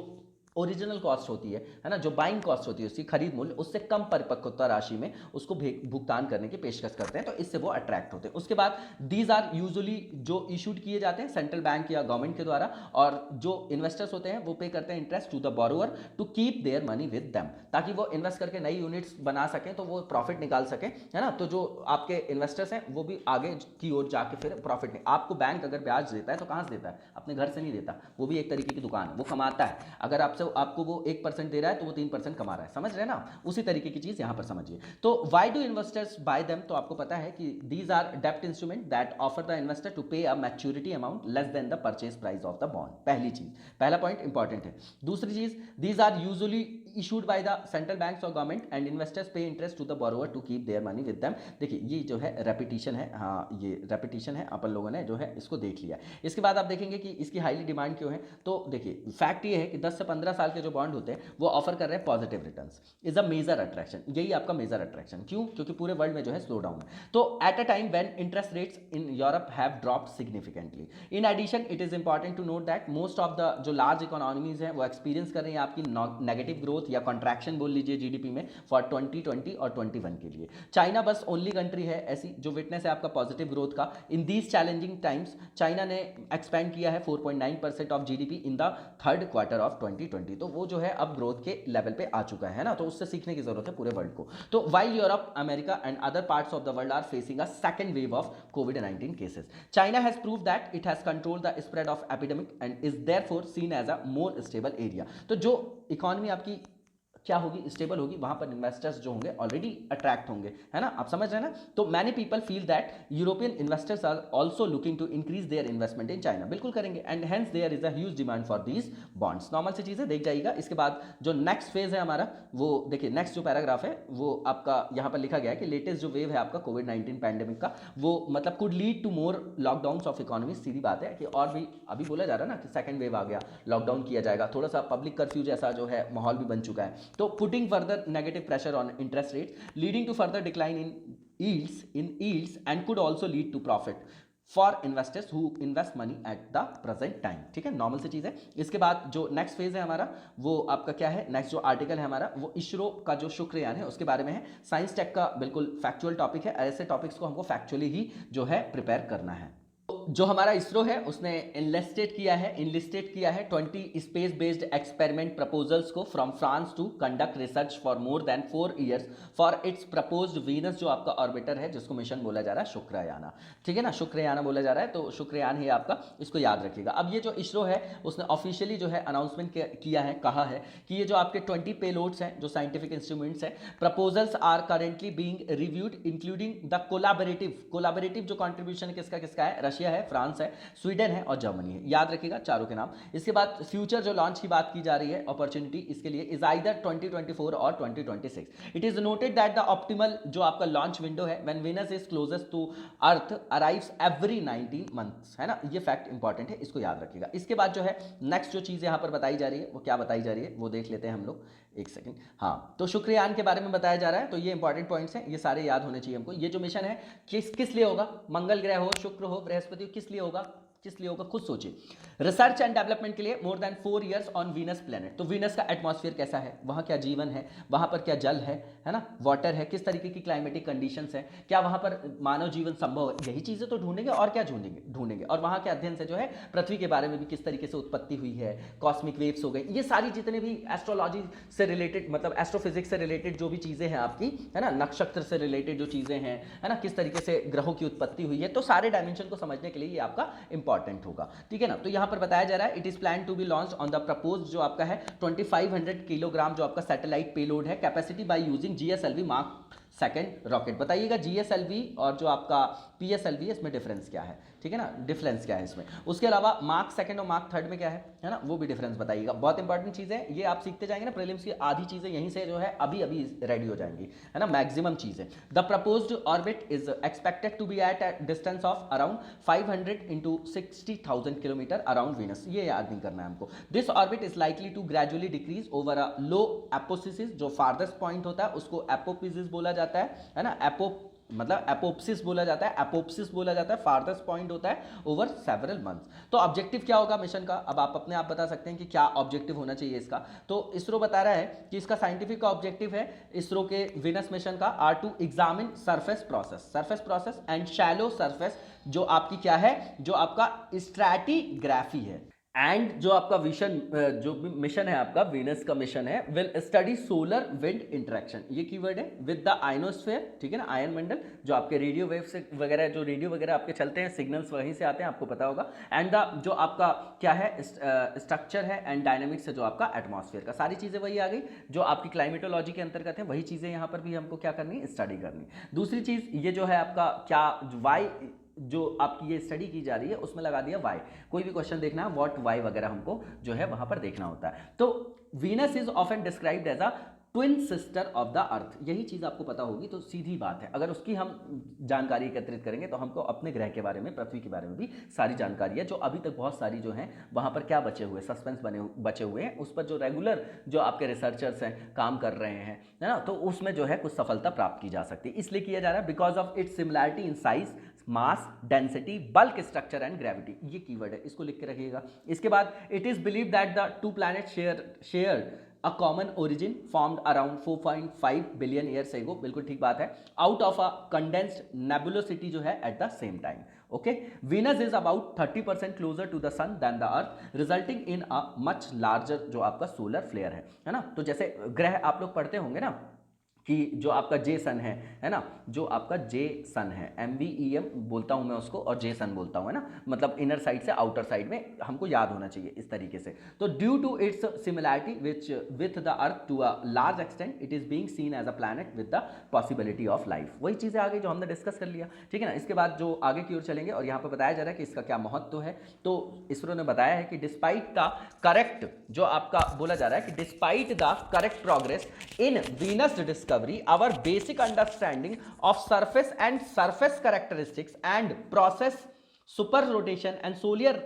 ओरिजिनल कॉस्ट होती है ना, जो बाइंग कॉस्ट होती है उसकी खरीद मूल्य, उससे कम परिपक्वता राशि में उसको भुगतान करने की पेशकश करते हैं। तो इससे वो अट्रैक्ट होते हैं। उसके बाद दीज आर यूजुअली जो इशूड किए जाते हैं सेंट्रल बैंक या गवर्नमेंट के द्वारा, और जो इन्वेस्टर्स होते हैं वो पे करते हैं interest to the borrower to keep their money with them, ताकि वो इन्वेस्ट करके नई यूनिट्स बना सकें, तो वो प्रॉफिट निकाल सकें, है ना। तो जो आपके इन्वेस्टर्स हैं वो भी आगे की ओर जाके फिर प्रॉफिट नहीं, आपको बैंक अगर ब्याज देता है तो कहाँ से देता है, अपने घर से नहीं देता, वो भी एक तरीके की दुकान है, वो कमाता है। अगर आपको वो 1% दे रहा है तो वो 3% कमा रहा है, समझ रहे हैं ना। उसी तरीके की चीज यहां पर समझिए। तो why do investors buy them, तो आपको पता है कि दीज आर डेब्ट instrument that offer the investor to pay a maturity amount less than the purchase price of the bond. पहली चीज, पहला पॉइंट इंपॉर्टेंट है। दूसरी चीज, these are usually issued by the central banks और government and investors pay interest to the borrower to keep their money with them. देखिए ये जो है रेपिटेशन है, हाँ ये रेपिटेशन है, अपन लोगों ने जो है इसको देख लिया। इसके बाद आप देखेंगे कि इसकी हाईली डिमांड क्यों है। तो देखिए फैक्ट ये है कि 10 से 15 साल के जो बॉन्ड होते हैं वो ऑफर कर रहे हैं positive returns, is a major attraction. यही आपका मेजर अट्रैक्शन, क्यों, क्योंकि पूरे वर्ल्ड में जो है स्लो डाउन है। तो at a time when interest rates in Europe have dropped significantly. In addition it is important to note that most of the जो लार्ज इकोनॉमीज हैं वो एक्सपीरियंस कर रही हैं आपकी नेगेटिव ग्रोथ या कॉन्ट्रैक्शन बोल लीजिए जीडीपी में फॉर 2020 और 21 के लिए। चाइना बस ओनली कंट्री है ऐसी जो विटनेस है आपका पॉजिटिव ग्रोथ का। In these challenging times China ने एक्सपेंड किया है 4.9% of GDP in the third quarter of 2020। तो वो जो है अब ग्रोथ के लेवल पे आ चुका है ना, तो उससे सीखने की जरूरत है पूरे वर्ल्ड को। तो while Europe, America and other parts of the world are facing a second wave of कोविड-19 cases, China has proved that it has controlled the spread of epidemic and is therefore seen as a more stable area. तो जो economy आपकी क्या होगी, stable होगी, वहां पर investors जो होंगे ऑलरेडी अट्रैक्ट होंगे, है ना, आप समझ रहे हैं ना। तो many people feel that European investors are also looking to increase their investment in China. बिल्कुल करेंगे, and hence there is a huge demand for these bonds. Normal सी चीजें देख जाइएगा। इसके बाद जो नेक्स्ट फेज है हमारा, वो देखिए नेक्स्ट जो पैराग्राफ है वो आपका यहाँ पर लिखा गया है कि लेटेस्ट जो वेव है आपका कोविड-19 पैंडेमिक का, वो मतलब could lead to more lockdowns of economy. सीधी बात है कि और भी अभी बोला जा रहा है ना कि सेकंड वेव आ गया, लॉकडाउन किया जाएगा, थोड़ा सा पब्लिक कर्फ्यू जैसा जो है माहौल भी बन चुका है। तो putting further negative pressure on interest rates, leading to further decline in yields and could also lead to profit for investors who invest money at the present time। ठीक है, नॉर्मल सी चीज है। इसके बाद जो नेक्स्ट फेज है हमारा वो आपका क्या है, नेक्स्ट जो आर्टिकल है हमारा वो इसरो का जो शुक्रयान है उसके बारे में है। साइंस टेक का बिल्कुल फैक्चुअल टॉपिक है, ऐसे टॉपिक्स को हमको फैक्चुअली ही जो है प्रिपेयर करना है। जो हमारा इसरो है उसने इनलिस्टेड किया है 20 स्पेस बेस्ड एक्सपेरिमेंट प्रपोजल्स को from France to conduct research for more than 4 years for its proposed Venus जो आपका ऑर्बिटर है, जिसको मिशन बोला जा रहा है शुक्रयाना। ठीक है ना, शुक्रयाना बोला जा रहा है, तो शुक्रयान है आपका, इसको याद रखिएगा। अब ये जो इसरो है उसने ऑफिशियली जो है अनाउंसमेंट किया है, कहा है कि ये जो आपके 20 पेलोड्स हैं, जो साइंटिफिक इंस्ट्रूमेंट्स हैं, proposals are currently being reviewed including the collaborative जो कंट्रीब्यूशन है किसका है, रशिया है, फ्रांस है, स्वीडन है और जर्मनी है। याद रखिएगा चारों के नाम। इसके बाद फ्यूचर जो लॉन्च की बात की जा रही है, अपॉर्चुनिटी इसके लिए इज आइदर 2024 और 2026। It is noted that the optimal जो आपका लॉन्च विंडो है when Venus is closest to Earth arrives every 19 months, है ना, ये फैक्ट इंपॉर्टेंट है, इसको याद रखिएगा। इसके बाद जो है नेक्स्ट जो चीज यहां पर बताई जा रही है वो क्या बताई जा रही है वो देख लेते हैं हम लोग, एक सेकंड। हाँ, तो शुक्रयान के बारे में बताया जा रहा है, तो ये इंपॉर्टेंट पॉइंट्स हैं, ये सारे याद होने चाहिए हमको। ये जो मिशन है किस लिए होगा, मंगल ग्रह हो, शुक्र हो, बृहस्पति हो, किस लिए होगा, किस लिए होगा खुद सोचिए। रिसर्च एंड डेवलपमेंट के लिए मोर than 4 years on Venus planet. तो वीनस का एटमॉस्फेयर कैसा है, वहां क्या जीवन है, वहां पर क्या जल है ना, वाटर है, किस तरीके की क्लाइमेटिक कंडीशंस है, क्या वहां पर मानव जीवन संभव है, यही चीजें तो ढूंढेंगे और क्या ढूंढेंगे। और वहां के अध्ययन से जो है पृथ्वी के बारे में भी किस तरीके से उत्पत्ति हुई है, कॉस्मिक वेव्स हो गए, ये सारी जितने भी एस्ट्रोलॉजी से रिलेटेड मतलब एस्ट्रोफिजिक्स से रिलेटेड जो भी चीजें हैं आपकी, है ना, नक्षत्र से रिलेटेड जो चीजें हैं, है ना, किस तरीके से ग्रहों की उत्पत्ति हुई है, तो सारे डायमेंशन को समझने के लिए ये आपका इंपॉर्टेंट होगा, ठीक है ना। तो यहां पर बताया जा रहा है it is plan to be launch on the propose जो आपका है 2500 किलोग्राम जो आपका सैटेलाइट पेलोड है, capacity by using GSLV Mark second rocket. बताइएगा GSLV और जो आपका PSLV है इसमें डिफरेंस क्या है, ठीक है ना, डिफरेंस क्या है इसमें। उसके अलावा मार्क सेकंड और मार्क थर्ड में क्या है ना, वो भी डिफरेंस बताइएगा। बहुत इंपॉर्टेंट चीज़ है ये, आप सीखते जाएंगे ना, प्रीलिम्स की आधी चीज़ें यहीं से जो है अभी रेडी हो जाएंगी, है ना, मैक्सिमम चीज़ें। The proposed orbit is expected to be at distance of around 500 into 60,000 kilometre around Venus, ये याद नहीं करना है हमको। This orbit is likely to gradually decrease over a low apoapsis, जो फार्देस्ट पॉइंट होता है उसको एपोपिसिस बोला जाता है ना, मतलब एपोप्सिस बोला जाता है, फार्देस्ट पॉइंट होता है ओवर सेवरल मंथ्स। तो ऑब्जेक्टिव क्या होगा मिशन का, अब आप अपने आप बता सकते हैं कि क्या ऑब्जेक्टिव होना चाहिए इसका। तो इसरो बता रहा है कि इसका साइंटिफिक का ऑब्जेक्टिव है इसरो के वीनस मिशन का are to examine surface process and shallow surface, जो आपकी क्या है, जो आपका स्ट्रैटिग्राफी है। एंड जो आपका जो मिशन है आपका वीनस का मिशन है will study solar wind interaction, ये कीवर्ड है, विद द आयनोस्फेयर, ठीक है ना, आयन मंडल, जो आपके रेडियो वेव से वगैरह, जो रेडियो वगैरह आपके चलते हैं, सिग्नल्स वहीं से आते हैं, आपको पता होगा। एंड द जो आपका क्या है स्ट्रक्चर है एंड डायनेमिक्स है जो आपका एटमॉस्फेयर का, सारी चीज़ें वही आ गई जो आपकी क्लाइमेटोलॉजी के अंतर्गत है, वही चीज़ें यहाँ पर भी हमको क्या करनी है, स्टडी करनी। दूसरी चीज़ ये जो है आपका क्या वाई, जो आपकी ये स्टडी की जा रही है उसमें लगा दिया वाई, कोई भी क्वेश्चन देखना है व्हाट वाई वगैरह हमको जो है वहां पर देखना होता है। तो Venus is often described as a twin sister of the earth, यही चीज आपको पता होगी तो सीधी बात है, अगर उसकी हम जानकारी एकत्रित करेंगे तो हमको अपने ग्रह के बारे में, पृथ्वी के बारे में भी सारी जानकारी है, जो अभी तक बहुत सारी जो है वहां पर क्या बचे हुए सस्पेंस बचे हुए हैं, उस पर जो रेगुलर जो आपके रिसर्चर्स हैं काम कर रहे हैं, है ना, तो उसमें जो है कुछ सफलता प्राप्त की जा सकती है। इसलिए किया जा रहा है because of its similarity in size, mass, density, bulk structure and gravity, ये कीवर्ड है, इसको लिख के रखिएगा। इसके बाद it is believe that the two planet share a common origin formed around 4.5 billion years ago, बिल्कुल ठीक बात है, out of a condensed nebulosity जो है at the same time. Okay, Venus is about 30% closer to the sun than the earth, resulting in a much larger जो आपका solar flare है ना। तो जैसे ग्रह आप लोग पढ़ते होंगे ना कि जो आपका जे सन है ना, जो आपका जे सन है, MVEM बोलता हूं मैं उसको और जे सन बोलता हूं, है ना, मतलब इनर साइड से आउटर साइड में हमको याद होना चाहिए इस तरीके से। तो due to its similarity with the earth to a large extent it is being seen as a planet with the possibility of life, वही चीजें आगे जो हमने डिस्कस कर लिया, ठीक है ना। इसके बाद जो आगे की ओर चलेंगे और यहाँ पर बताया जा रहा है कि इसका क्या महत्व है, तो इसरो ने बताया है कि डिस्पाइट द करेक्ट, जो आपका बोला जा रहा है कि despite the correct progress in Venus discovery, our basic understanding of surface and surface characteristics and process super rotation and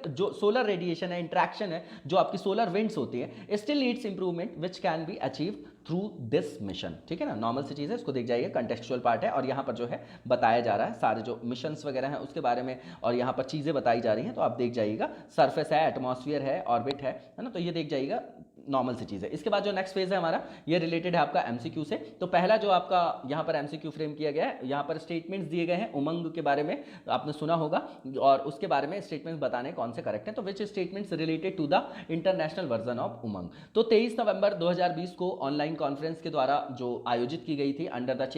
जो सोलर रेडिएशन है, इंट्रैक्शन है, जो आपकी सोलर विंड्स होती है, still needs improvement which can be achieve through this mission, ठीक है ना। नॉर्मल सी चीज़ है, इसको देख जाइए, कंटेक्चुअल पार्ट है और यहाँ पर जो है बताया जा रहा है सारे जो मिशंस वगैरह हैं उसके बारे में, और यहाँ पर चीज़ें बताई जा रही हैं, तो आप देख जाइएगा, सरफेस है, एटमॉस्फेयर है, ऑर्बिट है ना, तो ये देख जाइएगा, नॉर्मल सी चीज़ है। इसके बाद जो नेक्स्ट फेज है हमारा, ये रिलेटेड है आपका MCQ से। तो पहला जो आपका यहाँ पर MCQ फ्रेम किया गया है, यहाँ पर स्टेटमेंट्स दिए गए हैं उमंग के बारे में, आपने सुना होगा, और उसके बारे में स्टेटमेंट्स बताने कौन से करेक्ट हैं, तो which statements related to the international version of Umang. तो 23 नवंबर 2020 को ऑनलाइन कॉन्फ्रेंस के द्वारा जो आयोजित की गई थी under the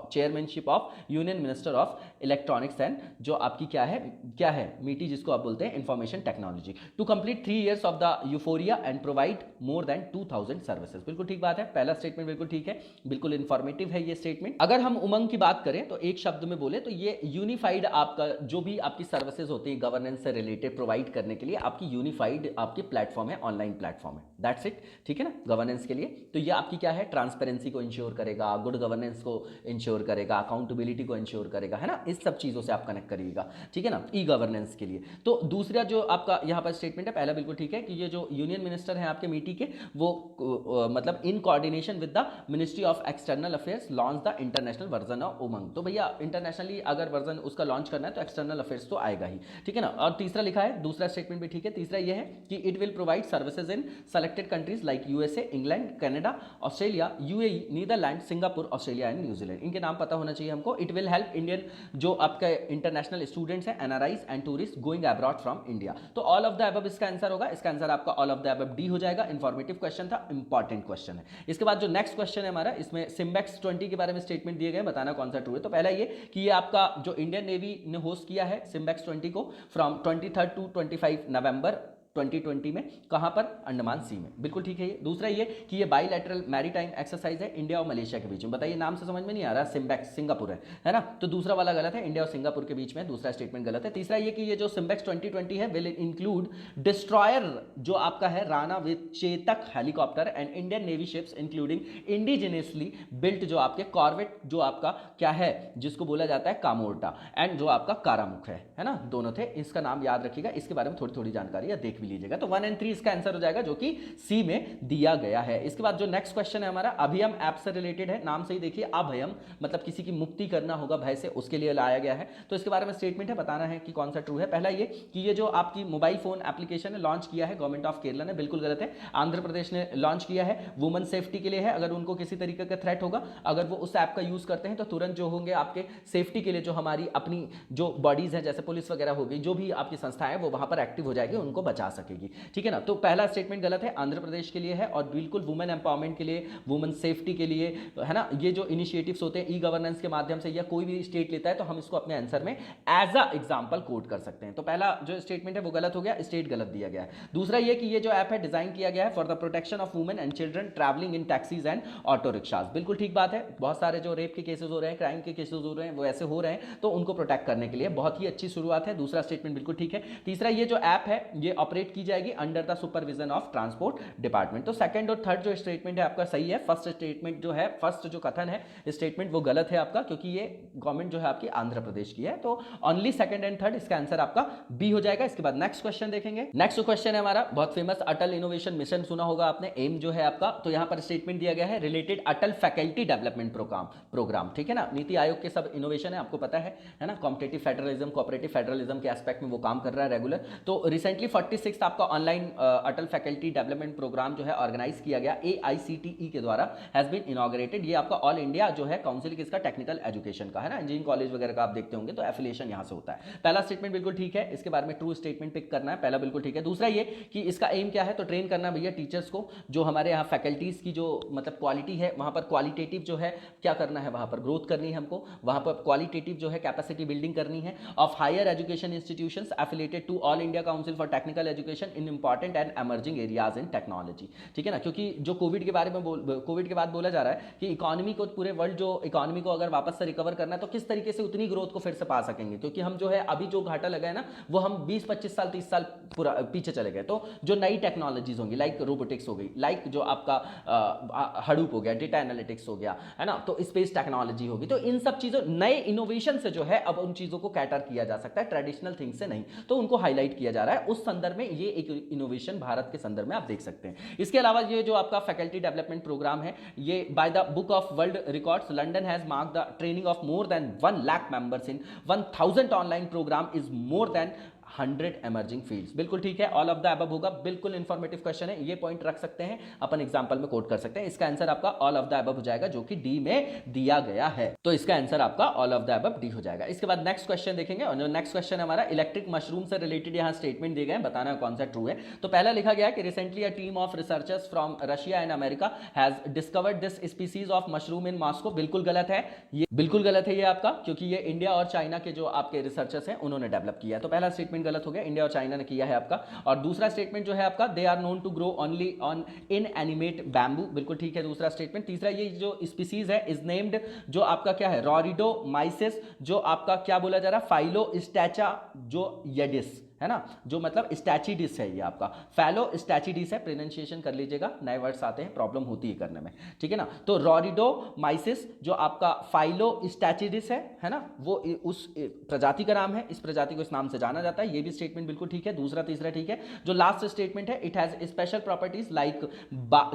chairmanship of union minister of electronics and जो आपकी क्या है मीटी, जिसको आप बोलते हैं information technology, to complete 3 years of the euphoria and provide more than 2000 services. बिल्कुल ठीक बात है, पहला स्टेटमेंट बिल्कुल ठीक है, बिल्कुल इंफॉर्मेटिव है ये स्टेटमेंट। अगर हम उमंग की बात करें तो एक शब्द में बोले तो ये यूनिफाइड आपका जो भी आपकी सर्विसेज होती है गवर्नेंस से रिलेटेड प्रोवाइड करने के लिए आपकी यूनिफाइड आपकी प्लेटफॉर्म है, ऑनलाइन प्लेटफॉर्म है, दैट्स इट, ठीक है ना, गवर्नेंस के लिए। तो ये आपकी क्या है, ट्रांसपेरेंसी को इंश्योर करेगा, गुड गवर्नेंस को इंश्योर करेगा, अकाउंटेबिलिटी को इंश्योर करेगा, है ना, इस सब चीज़ों से आप कनेक्ट करिएगा, ठीक है ना, ई गवर्नेंस के लिए। तो दूसरा जो आपका यहाँ पर स्टेटमेंट है, पहला बिल्कुल ठीक है कि ये जो यूनियन मिनिस्टर हैं आपके मीटी के, वो मतलब in coordination with the ministry of external affairs launch the international version of Umang. तो भैया इंटरनेशनली अगर वर्जन उसका लॉन्च करना है तो एक्सटर्नल अफेयर्स तो आएगा ही, ठीक है ना। और तीसरा लिखा है, दूसरा स्टेटमेंट भी ठीक है। तीसरा ये है कि it will provide services in selected countries like USA, England, Canada, Australia, UAE, Netherland, Singapore, Australia and New Zealand. इनके नाम पता होना चाहिए हमको। इट विल हेल्प इंडियन जो आपके इंटरनेशनल स्टूडेंट्स हैं, NRIs and tourist going abroad from India. तो ऑल ऑफ द अबव इसका आंसर होगा। इसका आंसर आपका all of the above D हो जाएगा। इंफॉर्मेटिव क्वेश्चन था, इंपॉर्टेंट क्वेश्चन है। इसके बाद जो नेक्स्ट क्वेश्चन है हमारा, इसमें सिम्बेक्स 20 के बारे में स्टेटमेंट दिए गए, बताना कौन सा ट्रू है। तो पहला ये कि ये आपका जो इंडियन नेवी ने होस्ट किया है सिम्बेक्स 20 को फ्रॉम 23 टू 25 नवंबर 2020 में, कहां पर, अंडमान सी में, बिल्कुल ठीक है ये। दूसरा ये कि ये बाईलैटरल मैरीटाइम एक्सरसाइज है इंडिया और मलेशिया के बीच में। बताइए नाम से समझ में नहीं आ रहा, सिम्बेक्स सिंगापुर है ना, तो दूसरा वाला गलत है, इंडिया और सिंगापुर के बीच में, दूसरा स्टेटमेंट गलत है। तीसरा ये कि ये जो सिम्बेक्स 2020 है विल इंक्लूड डिस्ट्रॉयर जो आपका है Rana with Chetak helicopter and Indian navy ships including indigenously built जो आपके कॉर्वेट जो आपका क्या है जिसको बोला जाता है कामोर्टा, एंड जो आपका कारामुख है ना, दोनों थे। इसका नाम याद रखिएगा, इसके बारे में थोड़ी थोड़ी जानकारी या देख लीजिएगा। तो 1 और 3 इसका आंसर हो जाएगा जो कि सी में दिया गया है। इसके बाद जो नेक्स्ट क्वेश्चन है हमारा अभयम ऐप से रिलेटेड है। नाम से ही देखिए अभयम मतलब किसी की मुक्ति करना होगा भय से, उसके लिए लाया गया है। तो इसके बारे में स्टेटमेंट है, बताना है कि कौन सा ट्रू है। पहला ये कि ये जो आपकी मोबाइल फोन एप्लीकेशन है लॉन्च किया है गवर्नमेंट ऑफ केरला ने, बिल्कुल गलत है। आंध्र प्रदेश ने लॉन्च किया है, वुमेन सेफ्टी के लिए है। अगर उनको किसी तरीके का थ्रेट होगा, अगर वो उस ऐप का यूज करते हैं तो तुरंत जो होंगे आपके सेफ्टी के लिए जो हमारी अपनी जो बॉडीज है जैसे पुलिस वगैरह हो गई, जो भी आपकी संस्थाएं हैं वो वहां पर एक्टिव हो जाएगी, उनको बचा सकेगी, ठीक है ना। तो पहला स्टेटमेंट गलत है, आंध्र प्रदेश के लिए है और बिल्कुल वुमेन एम्पावरमेंट के लिए, वुमेन सेफ्टी के लिए है ना। ये जो इनिशिएटिव्स होते हैं ई गवर्नेंस के माध्यम से या कोई भी स्टेट लेता है तो हम इसको अपने आंसर में एज अ एग्जांपल कोट कर सकते हैं। तो पहला जो स्टेटमेंट है वो गलत हो गया, स्टेट गलत दिया गया है। दूसरा ये कि ये जो ऐप है डिजाइन किया गया है for the protection of women and children travelling in taxis and auto rickshaws, बिल्कुल ठीक बात है। बहुत सारे जो रेप के केसेस हो रहे हैं, क्राइम के केसेस हो रहे हैं, वो ऐसे हो रहे हैं, तो उनको प्रोटेक्ट करने के लिए बहुत ही अच्छी शुरुआत है। दूसरा स्टेटमेंट बिल्कुल ठीक है। तीसरा ये जो ऐप है ये ऑपरेट की जाएगी under the supervision of transport department. तो सेकंड और थर्ड जो स्टेटमेंट है आपका सही है। फर्स्ट स्टेटमेंट जो है, फर्स्ट जो कथन है स्टेटमेंट वो गलत है आपका, क्योंकि ये गवर्नमेंट जो है आपकी आंध्र प्रदेश की है। तो ओनली सेकंड एंड थर्ड, इसका आंसर आपका बी हो जाएगा। इसके बाद नेक्स्ट क्वेश्चन देखेंगे। नेक्स्ट क्वेश्चन है हमारा बहुत फेमस अटल इनोवेशन मिशन, सुना होगा आपने, एम जो है आपका। तो यहां पर स्टेटमेंट दिया गया है रिलेटेड अटल फैकल्टी डेवलपमेंट प्रोग्राम, ठीक है ना। नीति आयोग के सब इनोवेशन है, आपको पता है ना। कॉम्पिटिटिव फेडरलिज्म, कोऑपरेटिव फेडरलिज्म के एस्पेक्ट में वो काम कर रहा है रेगुलर। तो रिसेंटली 46 आपका ऑनलाइन अटल फैकल्टी डेवलपमेंट प्रोग्राम जो है ऑर्गेनाइज किया गया AICTE के द्वारा, हैज बीन इनॉग्रेटेड। ये आपका ऑल इंडिया जो है काउंसिल किसका, टेक्निकल एजुकेशन का है ना, इंजीनियरिंग कॉलेज वगैरह का आप देखते होंगे, तो एफिलिएशन यहां से होता है। पहला स्टेटमेंट बिल्कुल ठीक है, इसके बारे में ट्रू स्टेटमेंट पिक करना है, पहला बिल्कुल ठीक है। दूसरा ये कि इसका एम क्या है, तो ट्रेन करना भैया टीचर्स को, जो हमारे यहाँ फैकल्टीज की जो मतलब क्वालिटी है वहां पर क्वालिटेटिव जो है क्या करना है, वहां पर ग्रोथ करनी है हमको, वहां पर क्वालिटेटिव जो है कैपेसिटी बिल्डिंग करनी है of higher education institutions affiliated to All India Council for Technical Education in important and emerging areas in technology, ठीक है ना। क्योंकि जो कोविड के बारे में कोविड के बाद बोला जा रहा है कि इकोनॉमी को, पूरे वर्ल्ड जो इकोनॉमी को अगर वापस से रिकवर करना है तो किस तरीके से उतनी ग्रोथ को फिर से पा सकेंगे, क्योंकि हम जो है अभी जो घाटा लगा है ना वो हम 20-25 साल 30 साल पूरा पीछे चले गए। तो जो नई टेक्नोलॉजीज होंगी लाइक रोबोटिक्स हो गई, लाइक जो आपका हडूप हो गया, डेटा एनालिटिक्स हो गया है ना, तो स्पेस टेक्नोलॉजी होगी, तो इन सब चीजों नए इनोवेशन से जो है अब उन चीजों को कैटर किया जा सकता है, ट्रेडिशनल थिंग्स से नहीं, तो उनको हाईलाइट किया जा रहा है। उस संदर्भ में ये एक इनोवेशन भारत के संदर्भ में आप देख सकते हैं। इसके अलावा ये जो आपका फैकल्टी डेवलपमेंट प्रोग्राम है, ये by the Book of World Records London has marked the training of more than 1 lakh members in 1000 online program is more than 100 emerging fields, बिल्कुल ठीक है। ऑल ऑफ द अबव होगा, बिल्कुल इंफॉर्मेटिव क्वेश्चन है, ये point रख सकते हैं, अपन एग्जांपल में कोट कर सकते हैं। इसका आंसर आपका ऑल ऑफ द अबव हो जाएगा जो कि डी में दिया गया है, तो इसका आंसर आपका all of the above D हो जाएगा। इसके बाद नेक्स्ट क्वेश्चन देखेंगे, और जो नेक्स्ट क्वेश्चन हमारा इलेक्ट्रिक मशरूम से रिलेटेड यहां स्टेटमेंट दिए गए, बताना कौन सा ट्रू है। तो पहला लिखा गया कि recently a team of researchers from Russia and America has discovered this species of mushroom in Moscow, बिल्कुल गलत है, ये बिल्कुल गलत है ये आपका, क्योंकि ये इंडिया और चाइना के जो आपके रिसर्चर्स हैं उन्होंने डेवलप किया। तो पहला स्टेटमेंट गलत हो गया, इंडिया और चाइना ने किया है आपका। और दूसरा स्टेटमेंट जो है आपका they are known to grow only on inanimate bamboo, बिल्कुल ठीक है दूसरा स्टेटमेंट। तीसरा ये जो स्पीसीज है इज नेम्ड जो आपका क्या है रोरिडोमाइसिस, जो आपका क्या बोला जा रहा है फाइलोस्टेचा जो येडिस, है ना, जो मतलब स्टैचिडिस है ये आपका, फैलो स्टैचिडिस है, प्रोनाउंसिएशन कर लीजिएगा, नए वर्ड्स आते हैं प्रॉब्लम होती है करने में, ठीक है ना। तो रोरिडोमाइसिस जो आपका फाइलो स्टैचिडिस है ना, वो उस प्रजाति का नाम है, इस प्रजाति को इस नाम से जाना जाता है। ये भी स्टेटमेंट बिल्कुल ठीक है, दूसरा तीसरा ठीक है। जो लास्ट स्टेटमेंट है, it has special properties like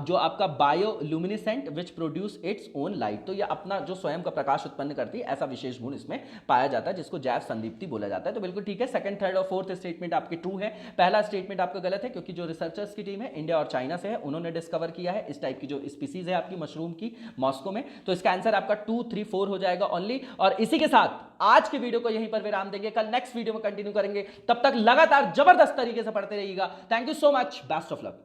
जो आपका bioluminescent which produce its own light, तो ये अपना जो स्वयं का प्रकाश उत्पन्न करती है, ऐसा विशेष गुण इसमें पाया जाता है जिसको जैव संदीप्ति बोला जाता है। तो बिल्कुल ठीक है, सेकंड, थर्ड और फोर्थ स्टेटमेंट आपके ट्रू है। पहला स्टेटमेंट आपका गलत है क्योंकि जो रिसर्चर्स की टीम है इंडिया और चाइना से है, उन्होंने डिस्कवर किया है इस टाइप की जो स्पीसीज है आपकी मशरूम की मॉस्को में। तो इसका आंसर आपका 2, 3, 4 हो जाएगा ओनली। और इसी के साथ आज के वीडियो को यहीं पर विराम देंगे, कल नेक्स्ट वीडियो में कंटिन्यू करेंगे। तब तक लगातार जबरदस्त तरीके से पढ़ते रहिएगा। Thank you so much, best of luck.